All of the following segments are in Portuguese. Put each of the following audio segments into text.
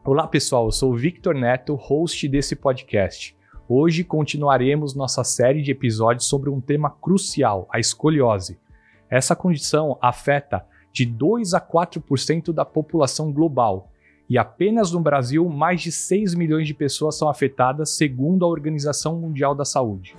Olá pessoal, eu sou o Victor Neto, host desse podcast. Hoje continuaremos nossa série de episódios sobre um tema crucial, a escoliose. Essa condição afeta de 2 a 4% da população global e apenas no Brasil mais de 6 milhões de pessoas são afetadas, segundo a Organização Mundial da Saúde.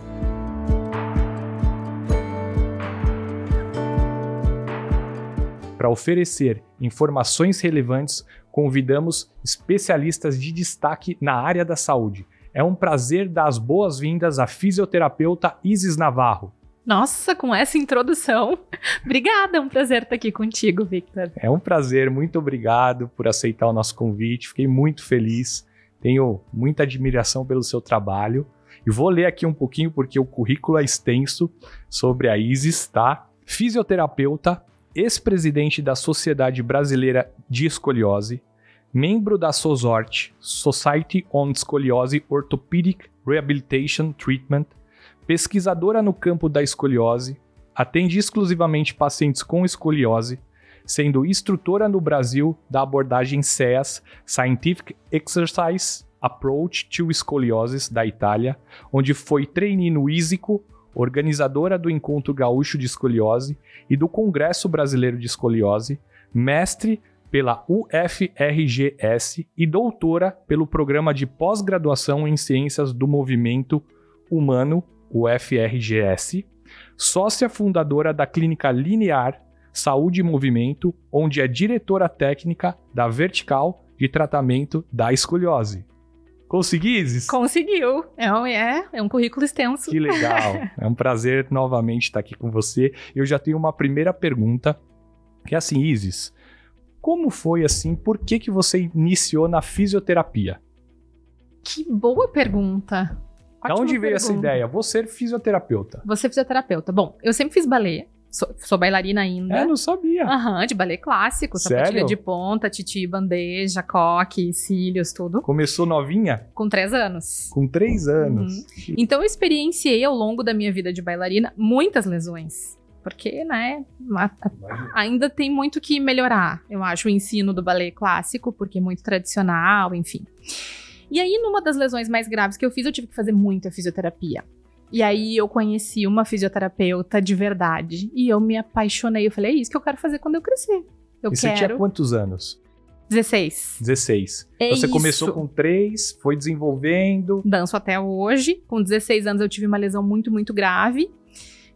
Para oferecer informações relevantes, convidamos especialistas de destaque na área da saúde. É um prazer dar as boas-vindas à fisioterapeuta Isis Navarro. Nossa, com essa introdução, obrigada, é um prazer estar aqui contigo, Victor. É um prazer, muito obrigado por aceitar o nosso convite, fiquei muito feliz, tenho muita admiração pelo seu trabalho. E vou ler aqui um pouquinho porque o currículo é extenso sobre a Isis, tá? Fisioterapeuta, ex-presidente da Sociedade Brasileira de Escoliose, membro da SOSORT, Society on Scoliosis Orthopedic Rehabilitation Treatment, pesquisadora no campo da escoliose, atende exclusivamente pacientes com escoliose, sendo instrutora no Brasil da abordagem SEAS, Scientific Exercise Approach to Scoliosis, da Itália, onde foi trainee no ISICO, organizadora do Encontro Gaúcho de Escoliose e do Congresso Brasileiro de Escoliose, mestre pela UFRGS e doutora pelo Programa de Pós-Graduação em Ciências do Movimento Humano, UFRGS, sócia fundadora da Clínica Linear Saúde e Movimento, onde é diretora técnica da Vertical de Tratamento da Escoliose. Consegui, Isis? Conseguiu. É um currículo extenso. Que legal. É um prazer novamente estar aqui com você. Eu já tenho uma primeira pergunta, que é assim, Isis, como foi assim, por que você iniciou na fisioterapia? Que boa pergunta. Da onde veio essa ideia? Vou ser fisioterapeuta. Você é fisioterapeuta. Bom, eu sempre fiz balé. Sou bailarina ainda. Não sabia. De balé clássico. Sério? Sapatilha de ponta, titi, bandeja, coque, cílios, tudo. Começou novinha? Com 3 anos. Com 3 anos. Então eu experienciei ao longo da minha vida de bailarina muitas lesões. Porque, ainda tem muito que melhorar, eu acho, o ensino do balé clássico, porque é muito tradicional, enfim. E aí, numa das lesões mais graves que eu fiz, eu tive que fazer muita fisioterapia. E aí eu conheci uma fisioterapeuta de verdade. E eu me apaixonei. Eu falei, é isso que eu quero fazer quando eu crescer. Você tinha quantos anos? 16. 16. É Você isso. começou com 3, foi desenvolvendo. Danço até hoje. Com 16 anos eu tive uma lesão muito, muito grave.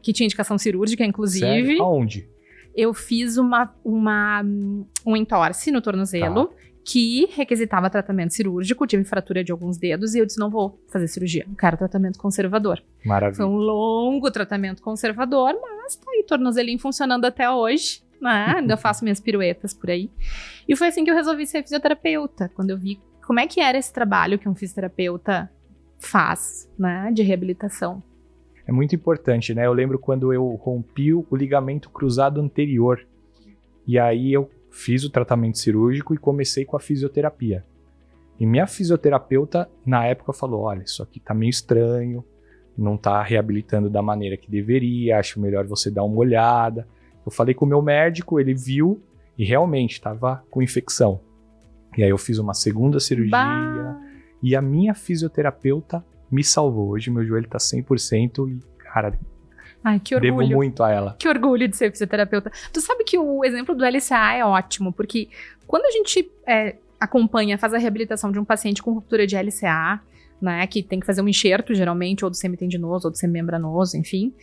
Que tinha indicação cirúrgica, inclusive. Sério? Aonde? Eu fiz um entorse no tornozelo. Tá. Que requisitava tratamento cirúrgico, tive fratura de alguns dedos e eu disse, não vou fazer cirurgia, eu quero tratamento conservador. Maravilha. Foi um longo tratamento conservador, mas tá aí, tornozelinho funcionando até hoje, né? Ainda faço minhas piruetas por aí. E foi assim que eu resolvi ser fisioterapeuta, quando eu vi como é que era esse trabalho que um fisioterapeuta faz, né, de reabilitação. É muito importante, né? Eu lembro quando eu rompi o ligamento cruzado anterior, e aí eu fiz o tratamento cirúrgico e comecei com a fisioterapia. E minha fisioterapeuta, na época, falou, olha, isso aqui tá meio estranho, não tá reabilitando da maneira que deveria, acho melhor você dar uma olhada. Eu falei com o meu médico, ele viu e realmente estava com infecção. E aí eu fiz uma segunda cirurgia e a minha fisioterapeuta me salvou. Hoje meu joelho tá 100% e, cara, ai, que orgulho. devo muito a ela. Que orgulho de ser fisioterapeuta. Tu sabe que o exemplo do LCA é ótimo, porque quando a gente acompanha, faz a reabilitação de um paciente com ruptura de LCA, né, que tem que fazer um enxerto, geralmente, ou do semitendinoso, ou do semimembranoso, enfim,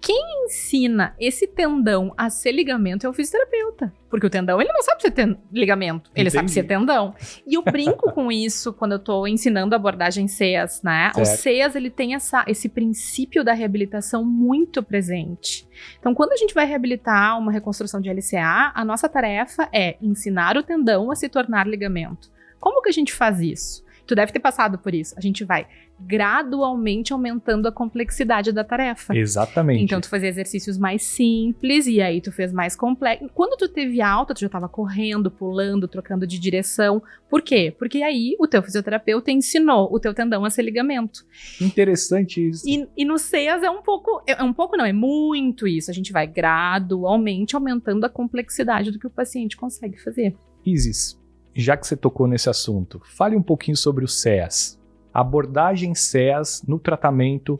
quem ensina esse tendão a ser ligamento é o fisioterapeuta. Porque o tendão, ele não sabe ser ligamento, ele sabe ser tendão. E eu brinco com isso quando eu tô ensinando a abordagem SEAS, né? Certo. O SEAS, ele tem esse princípio da reabilitação muito presente. Então, quando a gente vai reabilitar uma reconstrução de LCA, a nossa tarefa é ensinar o tendão a se tornar ligamento. Como que a gente faz isso? Tu deve ter passado por isso. A gente vai gradualmente aumentando a complexidade da tarefa. Exatamente. Então, tu fazia exercícios mais simples e aí tu fez mais complexo. Quando tu teve alta, tu já tava correndo, pulando, trocando de direção. Por quê? Porque aí o teu fisioterapeuta ensinou o teu tendão a ser ligamento. Interessante isso. E no SEAS é muito isso. A gente vai gradualmente aumentando a complexidade do que o paciente consegue fazer. Isis, já que você tocou nesse assunto, fale um pouquinho sobre o CEAS. Abordagem CEAS no tratamento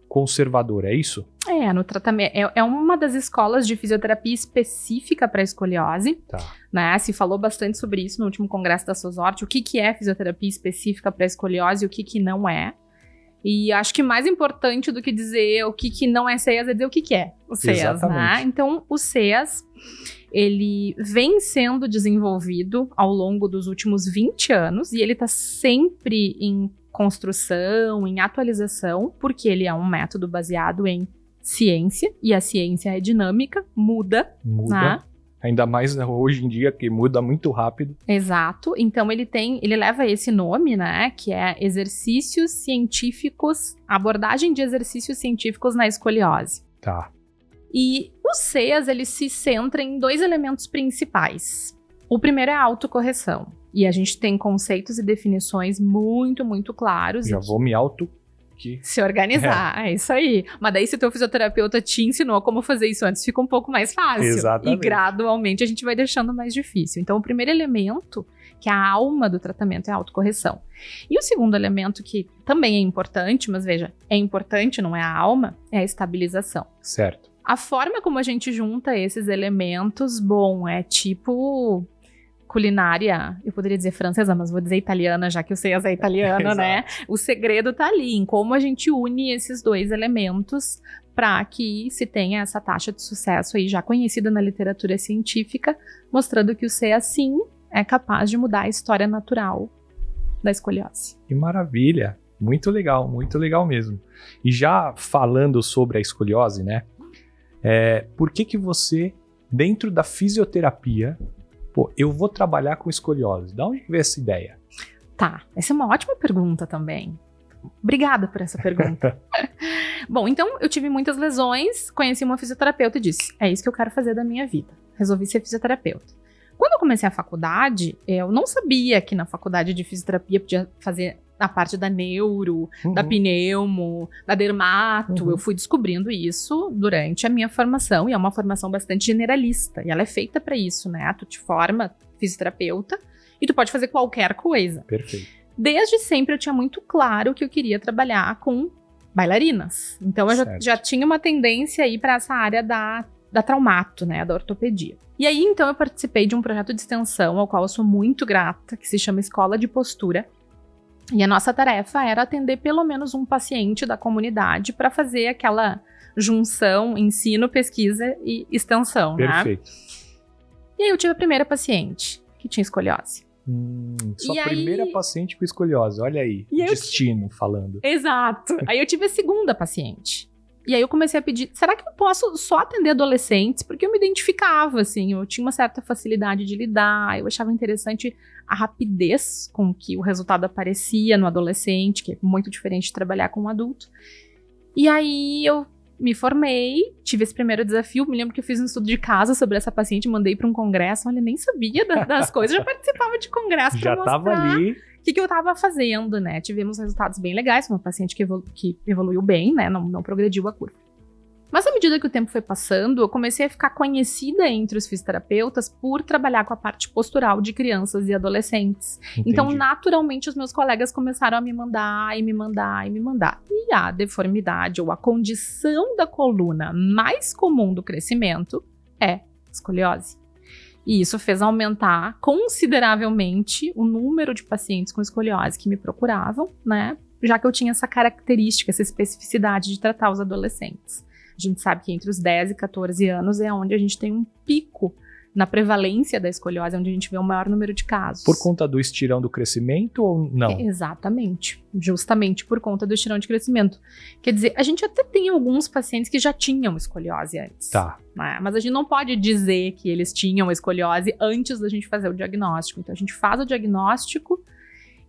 conservador, é isso? No tratamento. É uma das escolas de fisioterapia específica para escoliose. Tá. Né? Se falou bastante sobre isso no último congresso da SOSORT, o que é fisioterapia específica para escoliose e o que não é. E acho que mais importante do que dizer o que não é CEAS é dizer o que é o CEAS, né? Então, o CEAS, ele vem sendo desenvolvido ao longo dos últimos 20 anos e ele está sempre em construção, em atualização, porque ele é um método baseado em ciência, e a ciência é dinâmica, muda. Né? Ainda mais hoje em dia, que muda muito rápido. Exato. Então, ele leva esse nome, né, que é exercícios científicos, abordagem de exercícios científicos na escoliose. Tá. E o CEAS, ele se centra em 2 elementos principais. O primeiro é a autocorreção. E a gente tem conceitos e definições muito, muito claros. Já vou me se organizar, é isso aí. Mas daí se o teu fisioterapeuta te ensinou como fazer isso antes, fica um pouco mais fácil. Exatamente. E gradualmente a gente vai deixando mais difícil. Então o primeiro elemento, que é a alma do tratamento, é a autocorreção. E o segundo elemento, que também é importante, mas veja, é importante, não é a alma, é a estabilização. Certo. A forma como a gente junta esses elementos, é tipo culinária, eu poderia dizer francesa, mas vou dizer italiana, já que o CEAS é italiano, né? O segredo tá ali, em como a gente une esses 2 elementos para que se tenha essa taxa de sucesso aí já conhecida na literatura científica, mostrando que o CEAS, sim, é capaz de mudar a história natural da escoliose. Que maravilha! Muito legal mesmo. E já falando sobre a escoliose, né? Por que você, dentro da fisioterapia, eu vou trabalhar com escoliose? Da onde veio essa ideia? Tá, essa é uma ótima pergunta também. Obrigada por essa pergunta. Bom, então eu tive muitas lesões, conheci uma fisioterapeuta e disse, é isso que eu quero fazer da minha vida. Resolvi ser fisioterapeuta. Quando eu comecei a faculdade, eu não sabia que na faculdade de fisioterapia podia fazer a parte da neuro, da pneumo, da dermato. Eu fui descobrindo isso durante a minha formação, e é uma formação bastante generalista, e ela é feita para isso, né? Tu te forma fisioterapeuta e tu pode fazer qualquer coisa. Perfeito. Desde sempre eu tinha muito claro que eu queria trabalhar com bailarinas. Então eu já tinha uma tendência aí para essa área da traumato, né? Da ortopedia. E aí, então, eu participei de um projeto de extensão ao qual eu sou muito grata, que se chama Escola de Postura. E a nossa tarefa era atender pelo menos um paciente da comunidade para fazer aquela junção ensino, pesquisa e extensão, Perfeito. Né? E aí eu tive a primeira paciente que tinha escoliose. Sua primeira paciente com escoliose, olha aí, destino falando. Exato. Aí eu tive a segunda paciente. E aí eu comecei a pedir, será que eu posso só atender adolescentes? Porque eu me identificava, assim, eu tinha uma certa facilidade de lidar, eu achava interessante a rapidez com que o resultado aparecia no adolescente, que é muito diferente de trabalhar com um adulto. E aí eu me formei, tive esse primeiro desafio, me lembro que eu fiz um estudo de caso sobre essa paciente, mandei para um congresso, olha, nem sabia das coisas, já participava de congresso para mostrar tava ali. O que eu tava fazendo, né? Tivemos resultados bem legais, uma paciente que evoluiu bem, né? Não progrediu a curva. Mas à medida que o tempo foi passando, eu comecei a ficar conhecida entre os fisioterapeutas por trabalhar com a parte postural de crianças e adolescentes. Entendi. Então, naturalmente, os meus colegas começaram a me mandar. E a deformidade ou a condição da coluna mais comum do crescimento é escoliose. E isso fez aumentar consideravelmente o número de pacientes com escoliose que me procuravam, né? Já que eu tinha essa característica, essa especificidade de tratar os adolescentes. A gente sabe que entre os 10 e 14 anos é onde a gente tem um pico na prevalência da escoliose, onde a gente vê o maior número de casos. Por conta do estirão do crescimento ou não? Exatamente. Justamente por conta do estirão de crescimento. Quer dizer, a gente até tem alguns pacientes que já tinham escoliose antes. Tá. Né? Mas a gente não pode dizer que eles tinham escoliose antes da gente fazer o diagnóstico. Então a gente faz o diagnóstico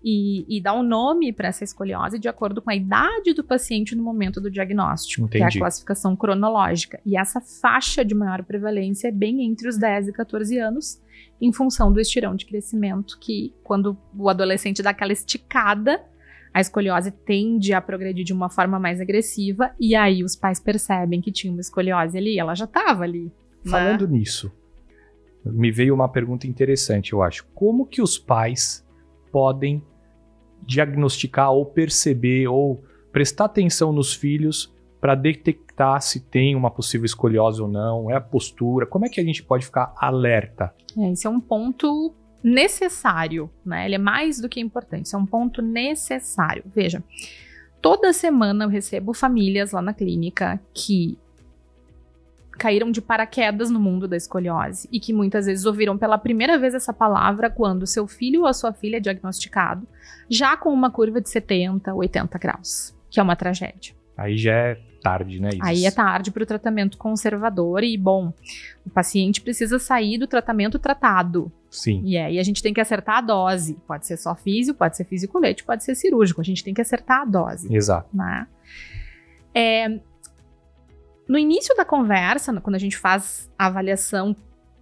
e dá um nome para essa escoliose de acordo com a idade do paciente no momento do diagnóstico, Entendi. que é a classificação cronológica. E essa faixa de maior prevalência é bem entre os 10 e 14 anos, em função do estirão de crescimento, que quando o adolescente dá aquela esticada, a escoliose tende a progredir de uma forma mais agressiva, e aí os pais percebem que tinha uma escoliose ali, ela já estava ali. Falando nisso, Me veio uma pergunta interessante, eu acho. Como que os pais podem diagnosticar ou perceber ou prestar atenção nos filhos para detectar se tem uma possível escoliose ou não? É a postura? Como é que a gente pode ficar alerta? Esse é um ponto necessário, né? Ele é mais do que importante, isso é um ponto necessário. Veja, toda semana eu recebo famílias lá na clínica que caíram de paraquedas no mundo da escoliose e que muitas vezes ouviram pela primeira vez essa palavra quando seu filho ou a sua filha é diagnosticado já com uma curva de 70, 80 graus, que é uma tragédia. Aí já é tarde, né, Isis? Aí é tarde para o tratamento conservador e, bom, o paciente precisa sair do tratamento tratado. Sim. E aí a gente tem que acertar a dose. Pode ser só físio, pode ser físio-colete, pode ser cirúrgico. A gente tem que acertar a dose. Exato. Né? No início da conversa, quando a gente faz a avaliação,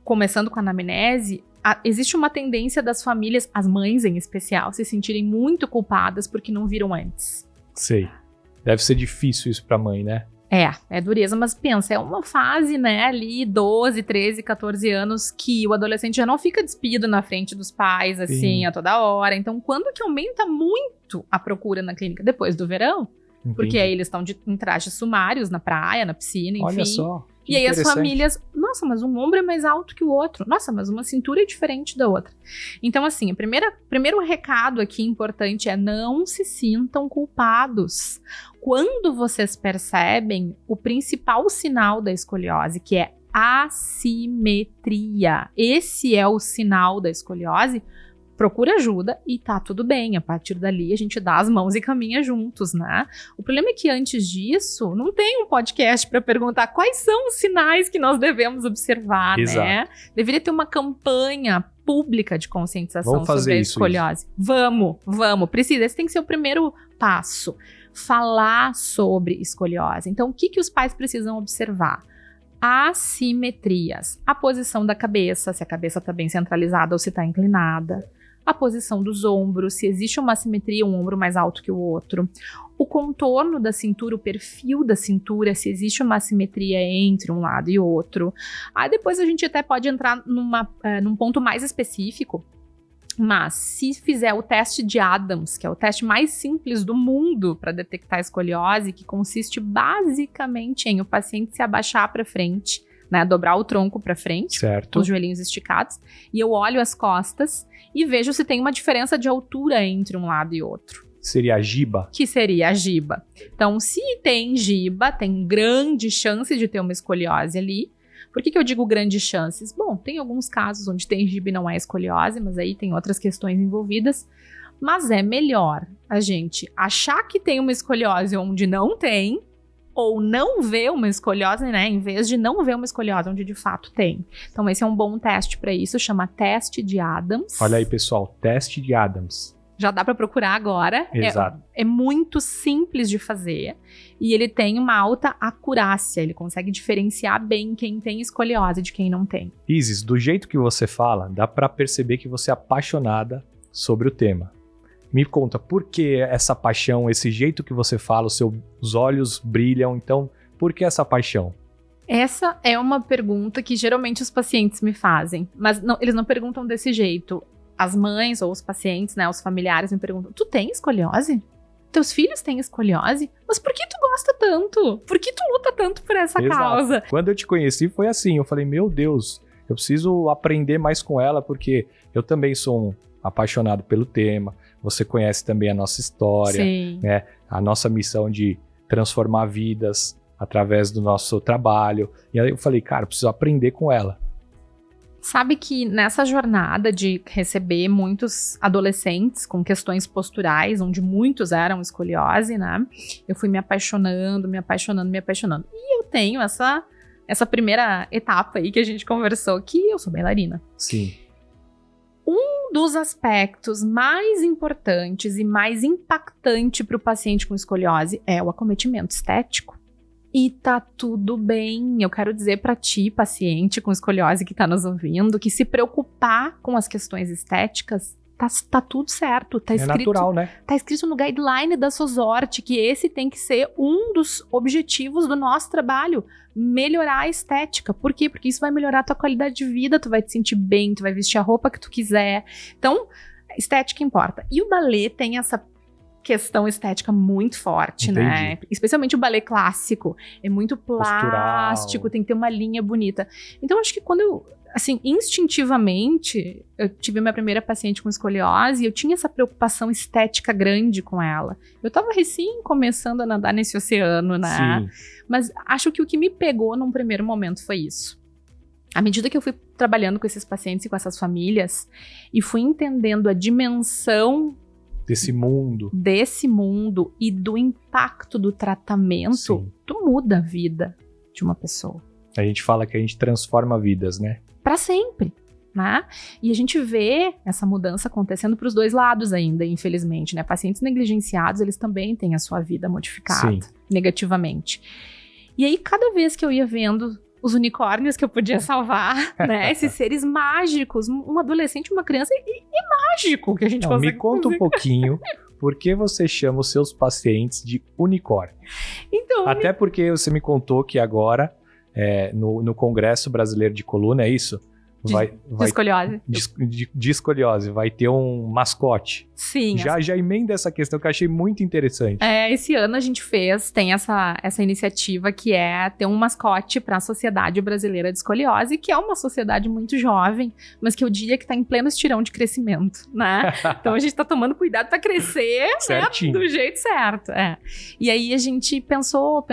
começando com a anamnese, existe uma tendência das famílias, as mães em especial, se sentirem muito culpadas porque não viram antes. Sei. Deve ser difícil isso pra mãe, né? É dureza, mas pensa, é uma fase, né, ali, 12, 13, 14 anos, que o adolescente já não fica despido na frente dos pais, assim, Sim. a toda hora. Então, quando que aumenta muito a procura na clínica? Depois do verão. Entendi. Porque aí eles estão em trajes sumários, na praia, na piscina, enfim. Olha só. E aí as interessante. famílias, nossa, mas um ombro é mais alto que o outro. Nossa, mas uma cintura é diferente da outra. Então, assim, o primeiro recado aqui importante é não se sintam culpados. Quando vocês percebem o principal sinal da escoliose, que é assimetria, esse é o sinal da escoliose, procura ajuda e tá tudo bem. A partir dali a gente dá as mãos e caminha juntos, né? O problema é que antes disso não tem um podcast para perguntar quais são os sinais que nós devemos observar, Exato. né? Deveria ter uma campanha pública de conscientização Vamos fazer sobre a isso, escoliose. Vamos, precisa. Esse tem que ser o primeiro passo. Falar sobre escoliose. Então, o que os pais precisam observar? Assimetrias. A posição da cabeça, se a cabeça está bem centralizada ou se está inclinada. A posição dos ombros, se existe uma assimetria, um ombro mais alto que o outro. O contorno da cintura, o perfil da cintura, se existe uma assimetria entre um lado e outro. Aí depois a gente até pode entrar num ponto mais específico. Mas se fizer o teste de Adams, que é o teste mais simples do mundo para detectar escoliose, que consiste basicamente em o paciente se abaixar para frente, né, dobrar o tronco para frente, Certo. com os joelhinhos esticados, e eu olho as costas e vejo se tem uma diferença de altura entre um lado e outro. Seria a giba? Que seria a giba. Então, se tem giba, tem grande chance de ter uma escoliose ali. Por que eu digo grandes chances? Bom, tem alguns casos onde tem giba e não é escoliose, mas aí tem outras questões envolvidas. Mas é melhor a gente achar que tem uma escoliose onde não tem, ou não ver uma escoliose, né? Em vez de não ver uma escoliose onde de fato tem. Então, esse é um bom teste para isso, chama teste de Adams. Olha aí, pessoal, teste de Adams. Já dá para procurar agora. Exato. É muito simples de fazer e ele tem uma alta acurácia. Ele consegue diferenciar bem quem tem escoliose de quem não tem. Isis, do jeito que você fala, dá para perceber que você é apaixonada sobre o tema. Me conta, por que essa paixão, esse jeito que você fala, os seus olhos brilham, então, por que essa paixão? Essa é uma pergunta que geralmente os pacientes me fazem, mas não, eles não perguntam desse jeito. As mães ou os pacientes, né, os familiares me perguntam, tu tem escoliose? Teus filhos têm escoliose? Mas por que tu gosta tanto? Por que tu luta tanto por essa Exato. causa? Quando eu te conheci foi assim, eu falei, meu Deus, eu preciso aprender mais com ela, porque eu também sou um apaixonado pelo tema, você conhece também a nossa história, Sim. né, a nossa missão de transformar vidas através do nosso trabalho, e aí eu falei, cara, eu preciso aprender com ela. Sabe que nessa jornada de receber muitos adolescentes com questões posturais, onde muitos eram escoliose, né? Eu fui me apaixonando. E eu tenho essa primeira etapa aí que a gente conversou, que eu sou bailarina. Sim. Um dos aspectos mais importantes e mais impactante para o paciente com escoliose é o acometimento estético. E tá tudo bem. Eu quero dizer para ti, paciente com escoliose que tá nos ouvindo, que se preocupar com as questões estéticas tá tudo certo. Tá escrito, natural, né? Tá escrito no guideline da SOSORT que esse tem que ser um dos objetivos do nosso trabalho, melhorar a estética. Por quê? Porque isso vai melhorar a tua qualidade de vida, tu vai te sentir bem, tu vai vestir a roupa que tu quiser. Então, estética importa. E o balé tem essa questão estética muito forte, Entendi. né? Especialmente o balé clássico. É muito plástico, Postural. tem que ter uma linha bonita. Então, acho que quando eu, assim, instintivamente, eu tive minha primeira paciente com escoliose e eu tinha essa preocupação estética grande com ela. Eu tava recém começando a nadar nesse oceano, né? Sim. Mas acho que o que me pegou num primeiro momento foi isso. À medida que eu fui trabalhando com esses pacientes e com essas famílias e fui entendendo a dimensão Desse mundo. e do impacto do tratamento, Sim. tu muda a vida de uma pessoa. A gente fala que a gente transforma vidas, né? Pra sempre, né? E a gente vê essa mudança acontecendo pros dois lados ainda, infelizmente, né? Pacientes negligenciados, eles também têm a sua vida modificada negativamente. E aí, cada vez que eu ia vendo os unicórnios que eu podia salvar, né? Esses seres mágicos, um adolescente, uma criança, e mágico que a gente consegue Me conta fazer. um pouquinho por que você chama os seus pacientes de unicórnio. Então, Até porque você me contou que agora, no Congresso Brasileiro de Coluna, é isso? Vai escoliose. de escoliose, vai ter um mascote. Sim. Já emenda essa questão que eu achei muito interessante. Esse ano a gente tem essa iniciativa que é ter um mascote para a Sociedade Brasileira de Escoliose, que é uma sociedade muito jovem, mas que eu diria que está em pleno estirão de crescimento, né? Então a gente está tomando cuidado para crescer, né, do jeito certo. E aí a gente pensou,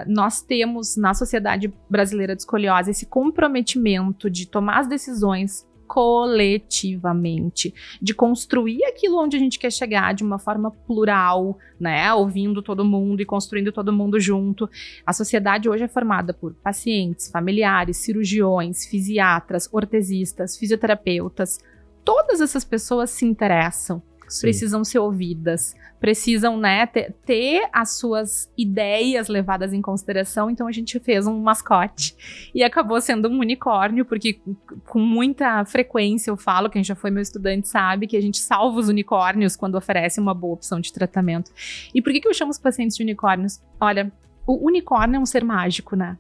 nós temos na Sociedade Brasileira de Escoliose esse comprometimento de tomar as decisões coletivamente, de construir aquilo onde a gente quer chegar de uma forma plural, né, ouvindo todo mundo e construindo todo mundo junto. A sociedade hoje é formada por pacientes, familiares, cirurgiões, fisiatras, ortesistas, fisioterapeutas. Todas essas pessoas se interessam, precisam ser ouvidas, precisam, né, ter as suas ideias levadas em consideração. Então a gente fez um mascote e acabou sendo um unicórnio, porque com muita frequência eu falo, quem já foi meu estudante sabe, que a gente salva os unicórnios quando oferece uma boa opção de tratamento. E por que eu chamo os pacientes de unicórnios? Olha, o unicórnio é um ser mágico, né?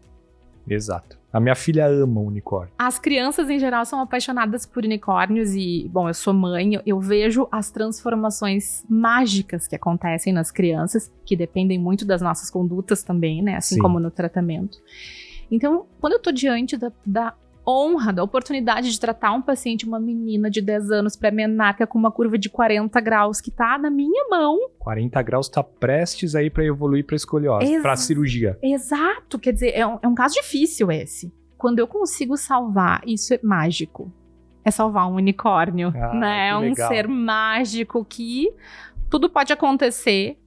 Exato. A minha filha ama unicórnio. As crianças, em geral, são apaixonadas por unicórnios e, bom, eu sou mãe, eu vejo as transformações mágicas que acontecem nas crianças, que dependem muito das nossas condutas também, né? Assim como no tratamento. Então, quando eu tô diante da honra, da oportunidade de tratar um paciente, uma menina de 10 anos pré-menarca com uma curva de 40 graus que tá na minha mão. 40 graus tá prestes aí para evoluir para escoliose, para cirurgia. Exato, quer dizer, é um caso difícil esse. Quando eu consigo salvar, isso é mágico. É salvar um unicórnio, né? É um ser mágico que tudo pode acontecer.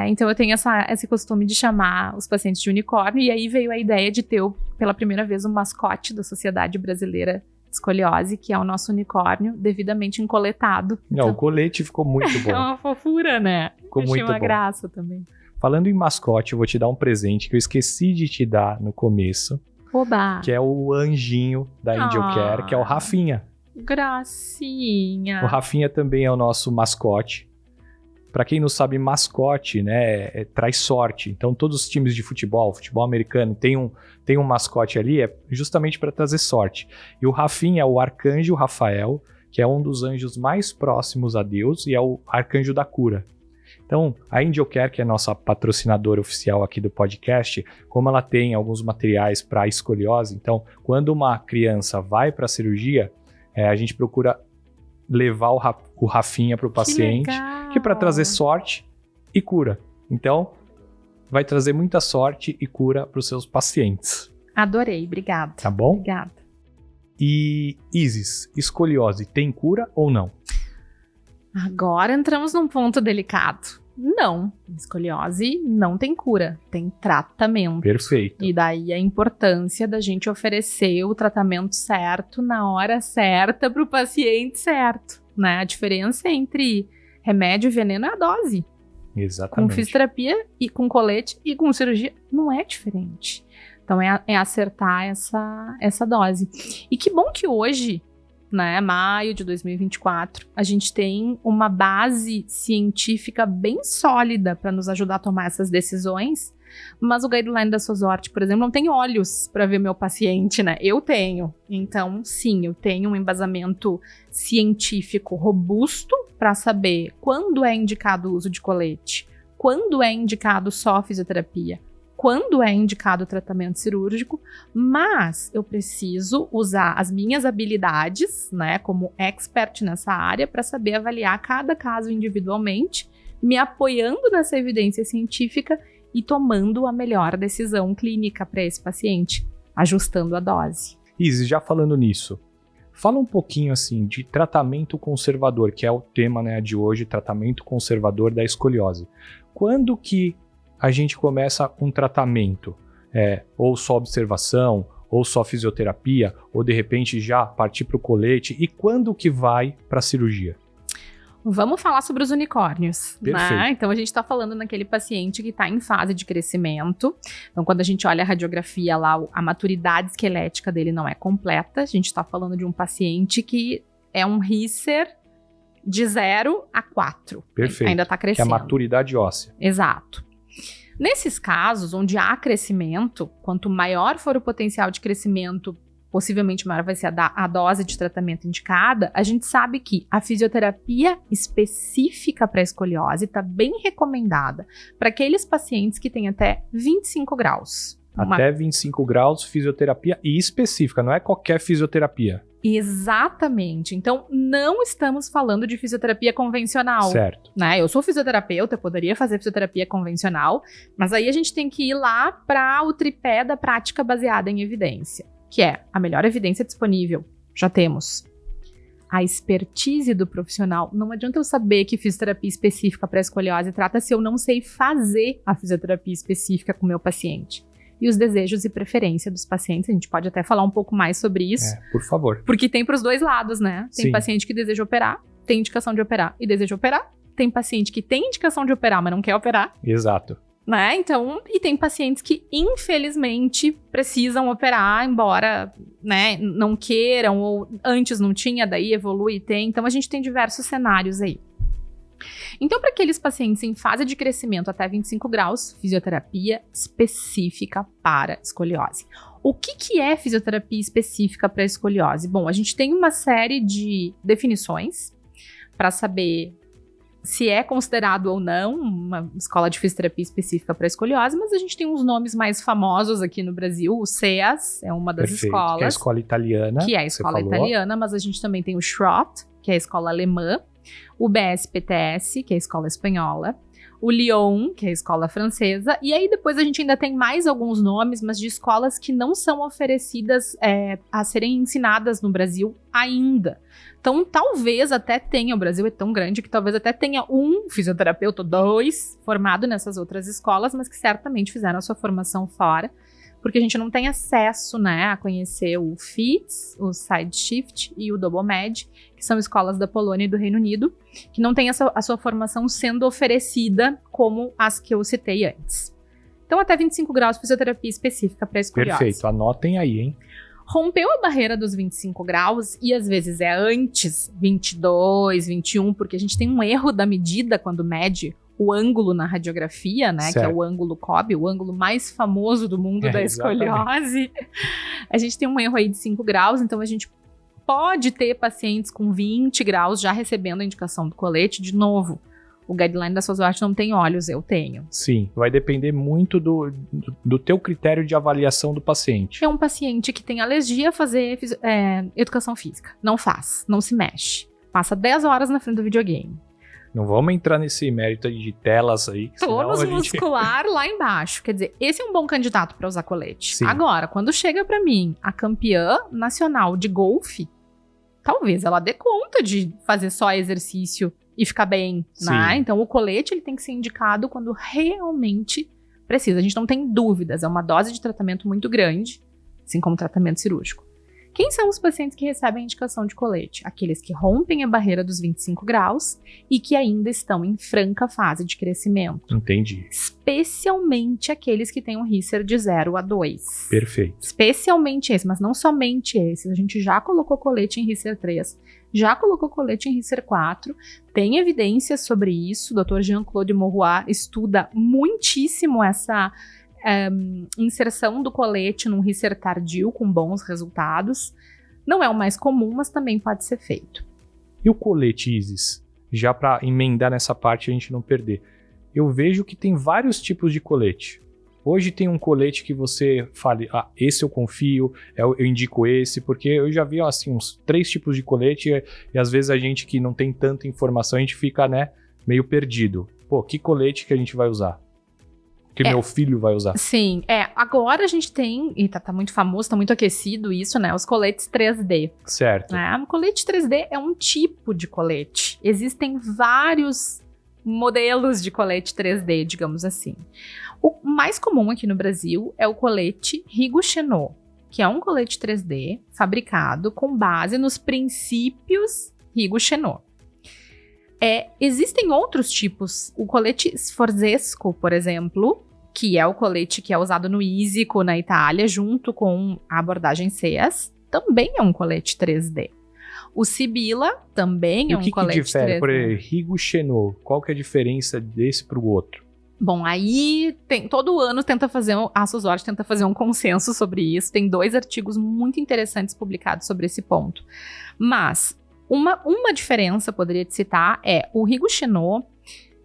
Então eu tenho esse costume de chamar os pacientes de unicórnio, e aí veio a ideia de ter pela primeira vez um mascote da Sociedade Brasileira de Escoliose, que é o nosso unicórnio, devidamente encoletado. Não, o colete ficou muito bom. É uma fofura, né? Ficou Achei muito uma bom. graça também. Falando em mascote, eu vou te dar um presente que eu esqueci de te dar no começo, Oba! que é o anjinho da Angel Care, que é o Rafinha. Gracinha! O Rafinha também é o nosso mascote. Para quem não sabe, mascote, né, traz sorte. Então, todos os times de futebol americano, tem um mascote ali, é justamente para trazer sorte. E o Rafinha é o arcanjo Rafael, que é um dos anjos mais próximos a Deus e é o arcanjo da cura. Então, a Angel Care, que é a nossa patrocinadora oficial aqui do podcast, como ela tem alguns materiais para escoliose, então, quando uma criança vai para a cirurgia, a gente procura levar o Rafinha para o paciente, que é para trazer sorte e cura. Então, vai trazer muita sorte e cura para os seus pacientes. Adorei, obrigada. Tá bom? Obrigada. E Isis, escoliose tem cura ou não? Agora entramos num ponto delicado. Não, escoliose não tem cura, tem tratamento. Perfeito. E daí a importância da gente oferecer o tratamento certo na hora certa para o paciente certo, né? A diferença entre remédio e veneno é a dose. Exatamente. Com fisioterapia e com colete e com cirurgia não é diferente. Então é acertar essa dose. E que bom que hoje né, maio de 2024, a gente tem uma base científica bem sólida para nos ajudar a tomar essas decisões, mas o guideline da SOSORT, por exemplo, não tem olhos para ver meu paciente, né? Eu tenho. Então, sim, eu tenho um embasamento científico robusto para saber quando é indicado o uso de colete, quando é indicado só fisioterapia, quando é indicado o tratamento cirúrgico, mas eu preciso usar as minhas habilidades, né, como expert nessa área, para saber avaliar cada caso individualmente, me apoiando nessa evidência científica e tomando a melhor decisão clínica para esse paciente, ajustando a dose. Isis, já falando nisso, fala um pouquinho assim de tratamento conservador, que é o tema, né, de hoje, tratamento conservador da escoliose. Quando que a gente começa um tratamento? Ou só observação, ou só fisioterapia, ou de repente já partir para o colete, e quando que vai para a cirurgia? Vamos falar sobre os unicórnios, Perfeito. né? Então, a gente está falando naquele paciente que está em fase de crescimento. Então, quando a gente olha a radiografia lá, a maturidade esquelética dele não é completa. A gente está falando de um paciente que é um Risser de 0 a 4. Perfeito. Ainda está Que é crescendo. a maturidade óssea. Exato. Nesses casos, onde há crescimento, quanto maior for o potencial de crescimento, possivelmente maior vai ser a dose de tratamento indicada, a gente sabe que a fisioterapia específica para escoliose está bem recomendada para aqueles pacientes que têm até 25 graus. Até 25 graus, fisioterapia e específica, não é qualquer fisioterapia. Exatamente. Então, não estamos falando de fisioterapia convencional. Certo. Né? Eu sou fisioterapeuta, eu poderia fazer fisioterapia convencional, mas aí a gente tem que ir lá para o tripé da prática baseada em evidência, que é a melhor evidência disponível. Já temos. A expertise do profissional. Não adianta eu saber que fisioterapia específica para escoliose trata se eu não sei fazer a fisioterapia específica com o meu paciente. E os desejos e preferência dos pacientes, a gente pode até falar um pouco mais sobre isso. Por favor. Porque tem para os dois lados, né? Tem Sim. paciente que deseja operar, tem indicação de operar e deseja operar. Tem paciente que tem indicação de operar, mas não quer operar. Exato. Né? Então, e tem pacientes que, infelizmente, precisam operar, embora, né, não queiram, ou antes não tinha, daí evolui e tem. Então, a gente tem diversos cenários aí. Então, para aqueles pacientes em fase de crescimento até 25 graus, fisioterapia específica para escoliose. O que é fisioterapia específica para escoliose? Bom, a gente tem uma série de definições para saber se é considerado ou não uma escola de fisioterapia específica para escoliose, mas a gente tem uns nomes mais famosos aqui no Brasil. O CEAS é uma das Perfeito. escolas. Que é a escola italiana. Que é a escola italiana, mas a gente também tem o Schrott, que é a escola alemã, o BSPTS, que é a escola espanhola, o Lyon, que é a escola francesa, e aí depois a gente ainda tem mais alguns nomes, mas de escolas que não são oferecidas a serem ensinadas no Brasil ainda. Então, talvez até tenha, o Brasil é tão grande que talvez até tenha um fisioterapeuta, 2, formado nessas outras escolas, mas que certamente fizeram a sua formação fora, porque a gente não tem acesso, né, a conhecer o FITS, o SideShift e o DoubleMed, que são escolas da Polônia e do Reino Unido, que não tem a sua formação sendo oferecida como as que eu citei antes. Então, até 25 graus, fisioterapia específica para escoliose. Perfeito, anotem aí, hein? Rompeu a barreira dos 25 graus, e às vezes é antes, 22, 21, porque a gente tem um erro da medida quando mede o ângulo na radiografia, né, certo. que é o ângulo COB, o ângulo mais famoso do mundo da escoliose. A gente tem um erro aí de 5 graus, então a gente pode ter pacientes com 20 graus já recebendo a indicação do colete. De novo, o guideline da SOSORT não tem olhos, eu tenho. Sim, vai depender muito do teu critério de avaliação do paciente. É um paciente que tem alergia a fazer educação física. Não faz, não se mexe. Passa 10 horas na frente do videogame. Não vamos entrar nesse mérito de telas aí. Tônus muscular lá embaixo. Quer dizer, esse é um bom candidato para usar colete. Sim. Agora, quando chega para mim a campeã nacional de golfe, talvez ela dê conta de fazer só exercício e ficar bem, né? Então, o colete ele tem que ser indicado quando realmente precisa. A gente não tem dúvidas, é uma dose de tratamento muito grande, assim como tratamento cirúrgico. Quem são os pacientes que recebem a indicação de colete? Aqueles que rompem a barreira dos 25 graus e que ainda estão em franca fase de crescimento. Entendi. Especialmente aqueles que têm um Risser de 0 a 2. Perfeito. Especialmente esses, mas não somente esses. A gente já colocou colete em Risser 3, já colocou colete em Risser 4, tem evidências sobre isso. O Dr. Jean-Claude Mauroy estuda muitíssimo essa inserção do colete num Risser tardio com bons resultados. Não é o mais comum, mas também pode ser feito. E o colete, Isis? Já para emendar nessa parte e a gente não perder. Eu vejo que tem vários tipos de colete. Hoje tem um colete que você fale, esse eu confio, eu indico esse, porque eu já vi assim, uns 3 tipos de colete e às vezes a gente que não tem tanta informação, a gente fica, né, meio perdido. Pô, que colete que a gente vai usar? Que meu filho vai usar? Sim, agora a gente tem, e tá muito famoso, tá muito aquecido isso, né, os coletes 3D. Certo. O colete 3D é um tipo de colete. Existem vários modelos de colete 3D, digamos assim. O mais comum aqui no Brasil é o colete Rigoux-Chenot, que é um colete 3D fabricado com base nos princípios Rigoux-Chenot. Existem outros tipos. O colete Sforzesco, por exemplo, que é o colete que é usado no Isico, na Itália, junto com a abordagem CEAS, também é um colete 3D. O Sibila também é um colete 3D. O que difere? Por exemplo, Rigoux-Chenot, qual que é a diferença desse para o outro? Bom, aí todo ano a SUSORT tenta fazer um consenso sobre isso. Tem 2 artigos muito interessantes publicados sobre esse ponto. Mas uma diferença, poderia te citar, é o Rigoux-Chenot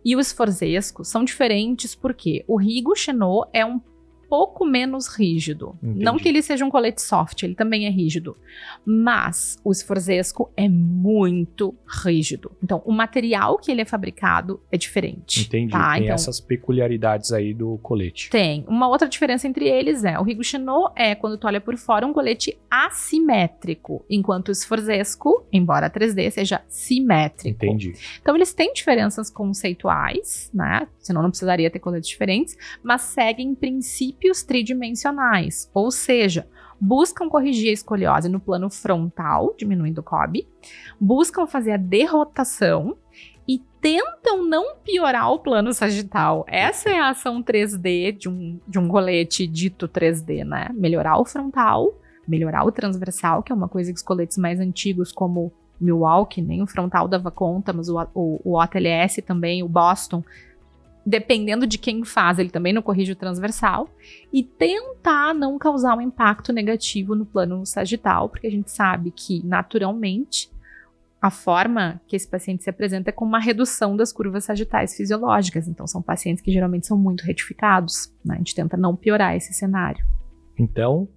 e o Sforzesco são diferentes porque o Rigoux-Chenot é um pouco menos rígido. Entendi. Não que ele seja um colete soft, ele também é rígido. Mas o Sforzesco é muito rígido. Então, o material que ele é fabricado é diferente. Entendi. Tá? Tem então, essas peculiaridades aí do colete. Tem. Uma outra diferença entre eles o Rigoux-Chenot quando tu olha por fora, um colete assimétrico, enquanto o Sforzesco, embora 3D, seja simétrico. Entendi. Então, eles têm diferenças conceituais, né? Senão não precisaria ter coletes diferentes, mas seguem princípios tridimensionais, ou seja, buscam corrigir a escoliose no plano frontal, diminuindo o COB, buscam fazer a derrotação e tentam não piorar o plano sagital. Essa é a ação 3D de um colete dito 3D, né? Melhorar o frontal, melhorar o transversal, que é uma coisa que os coletes mais antigos, como Milwaukee, nem o frontal dava conta, mas o OTLS também, o Boston, dependendo de quem faz, ele também não corrige o transversal, e tentar não causar um impacto negativo no plano sagital, porque a gente sabe que, naturalmente, a forma que esse paciente se apresenta é com uma redução das curvas sagitais fisiológicas. Então, são pacientes que geralmente são muito retificados, né? A gente tenta não piorar esse cenário. Então,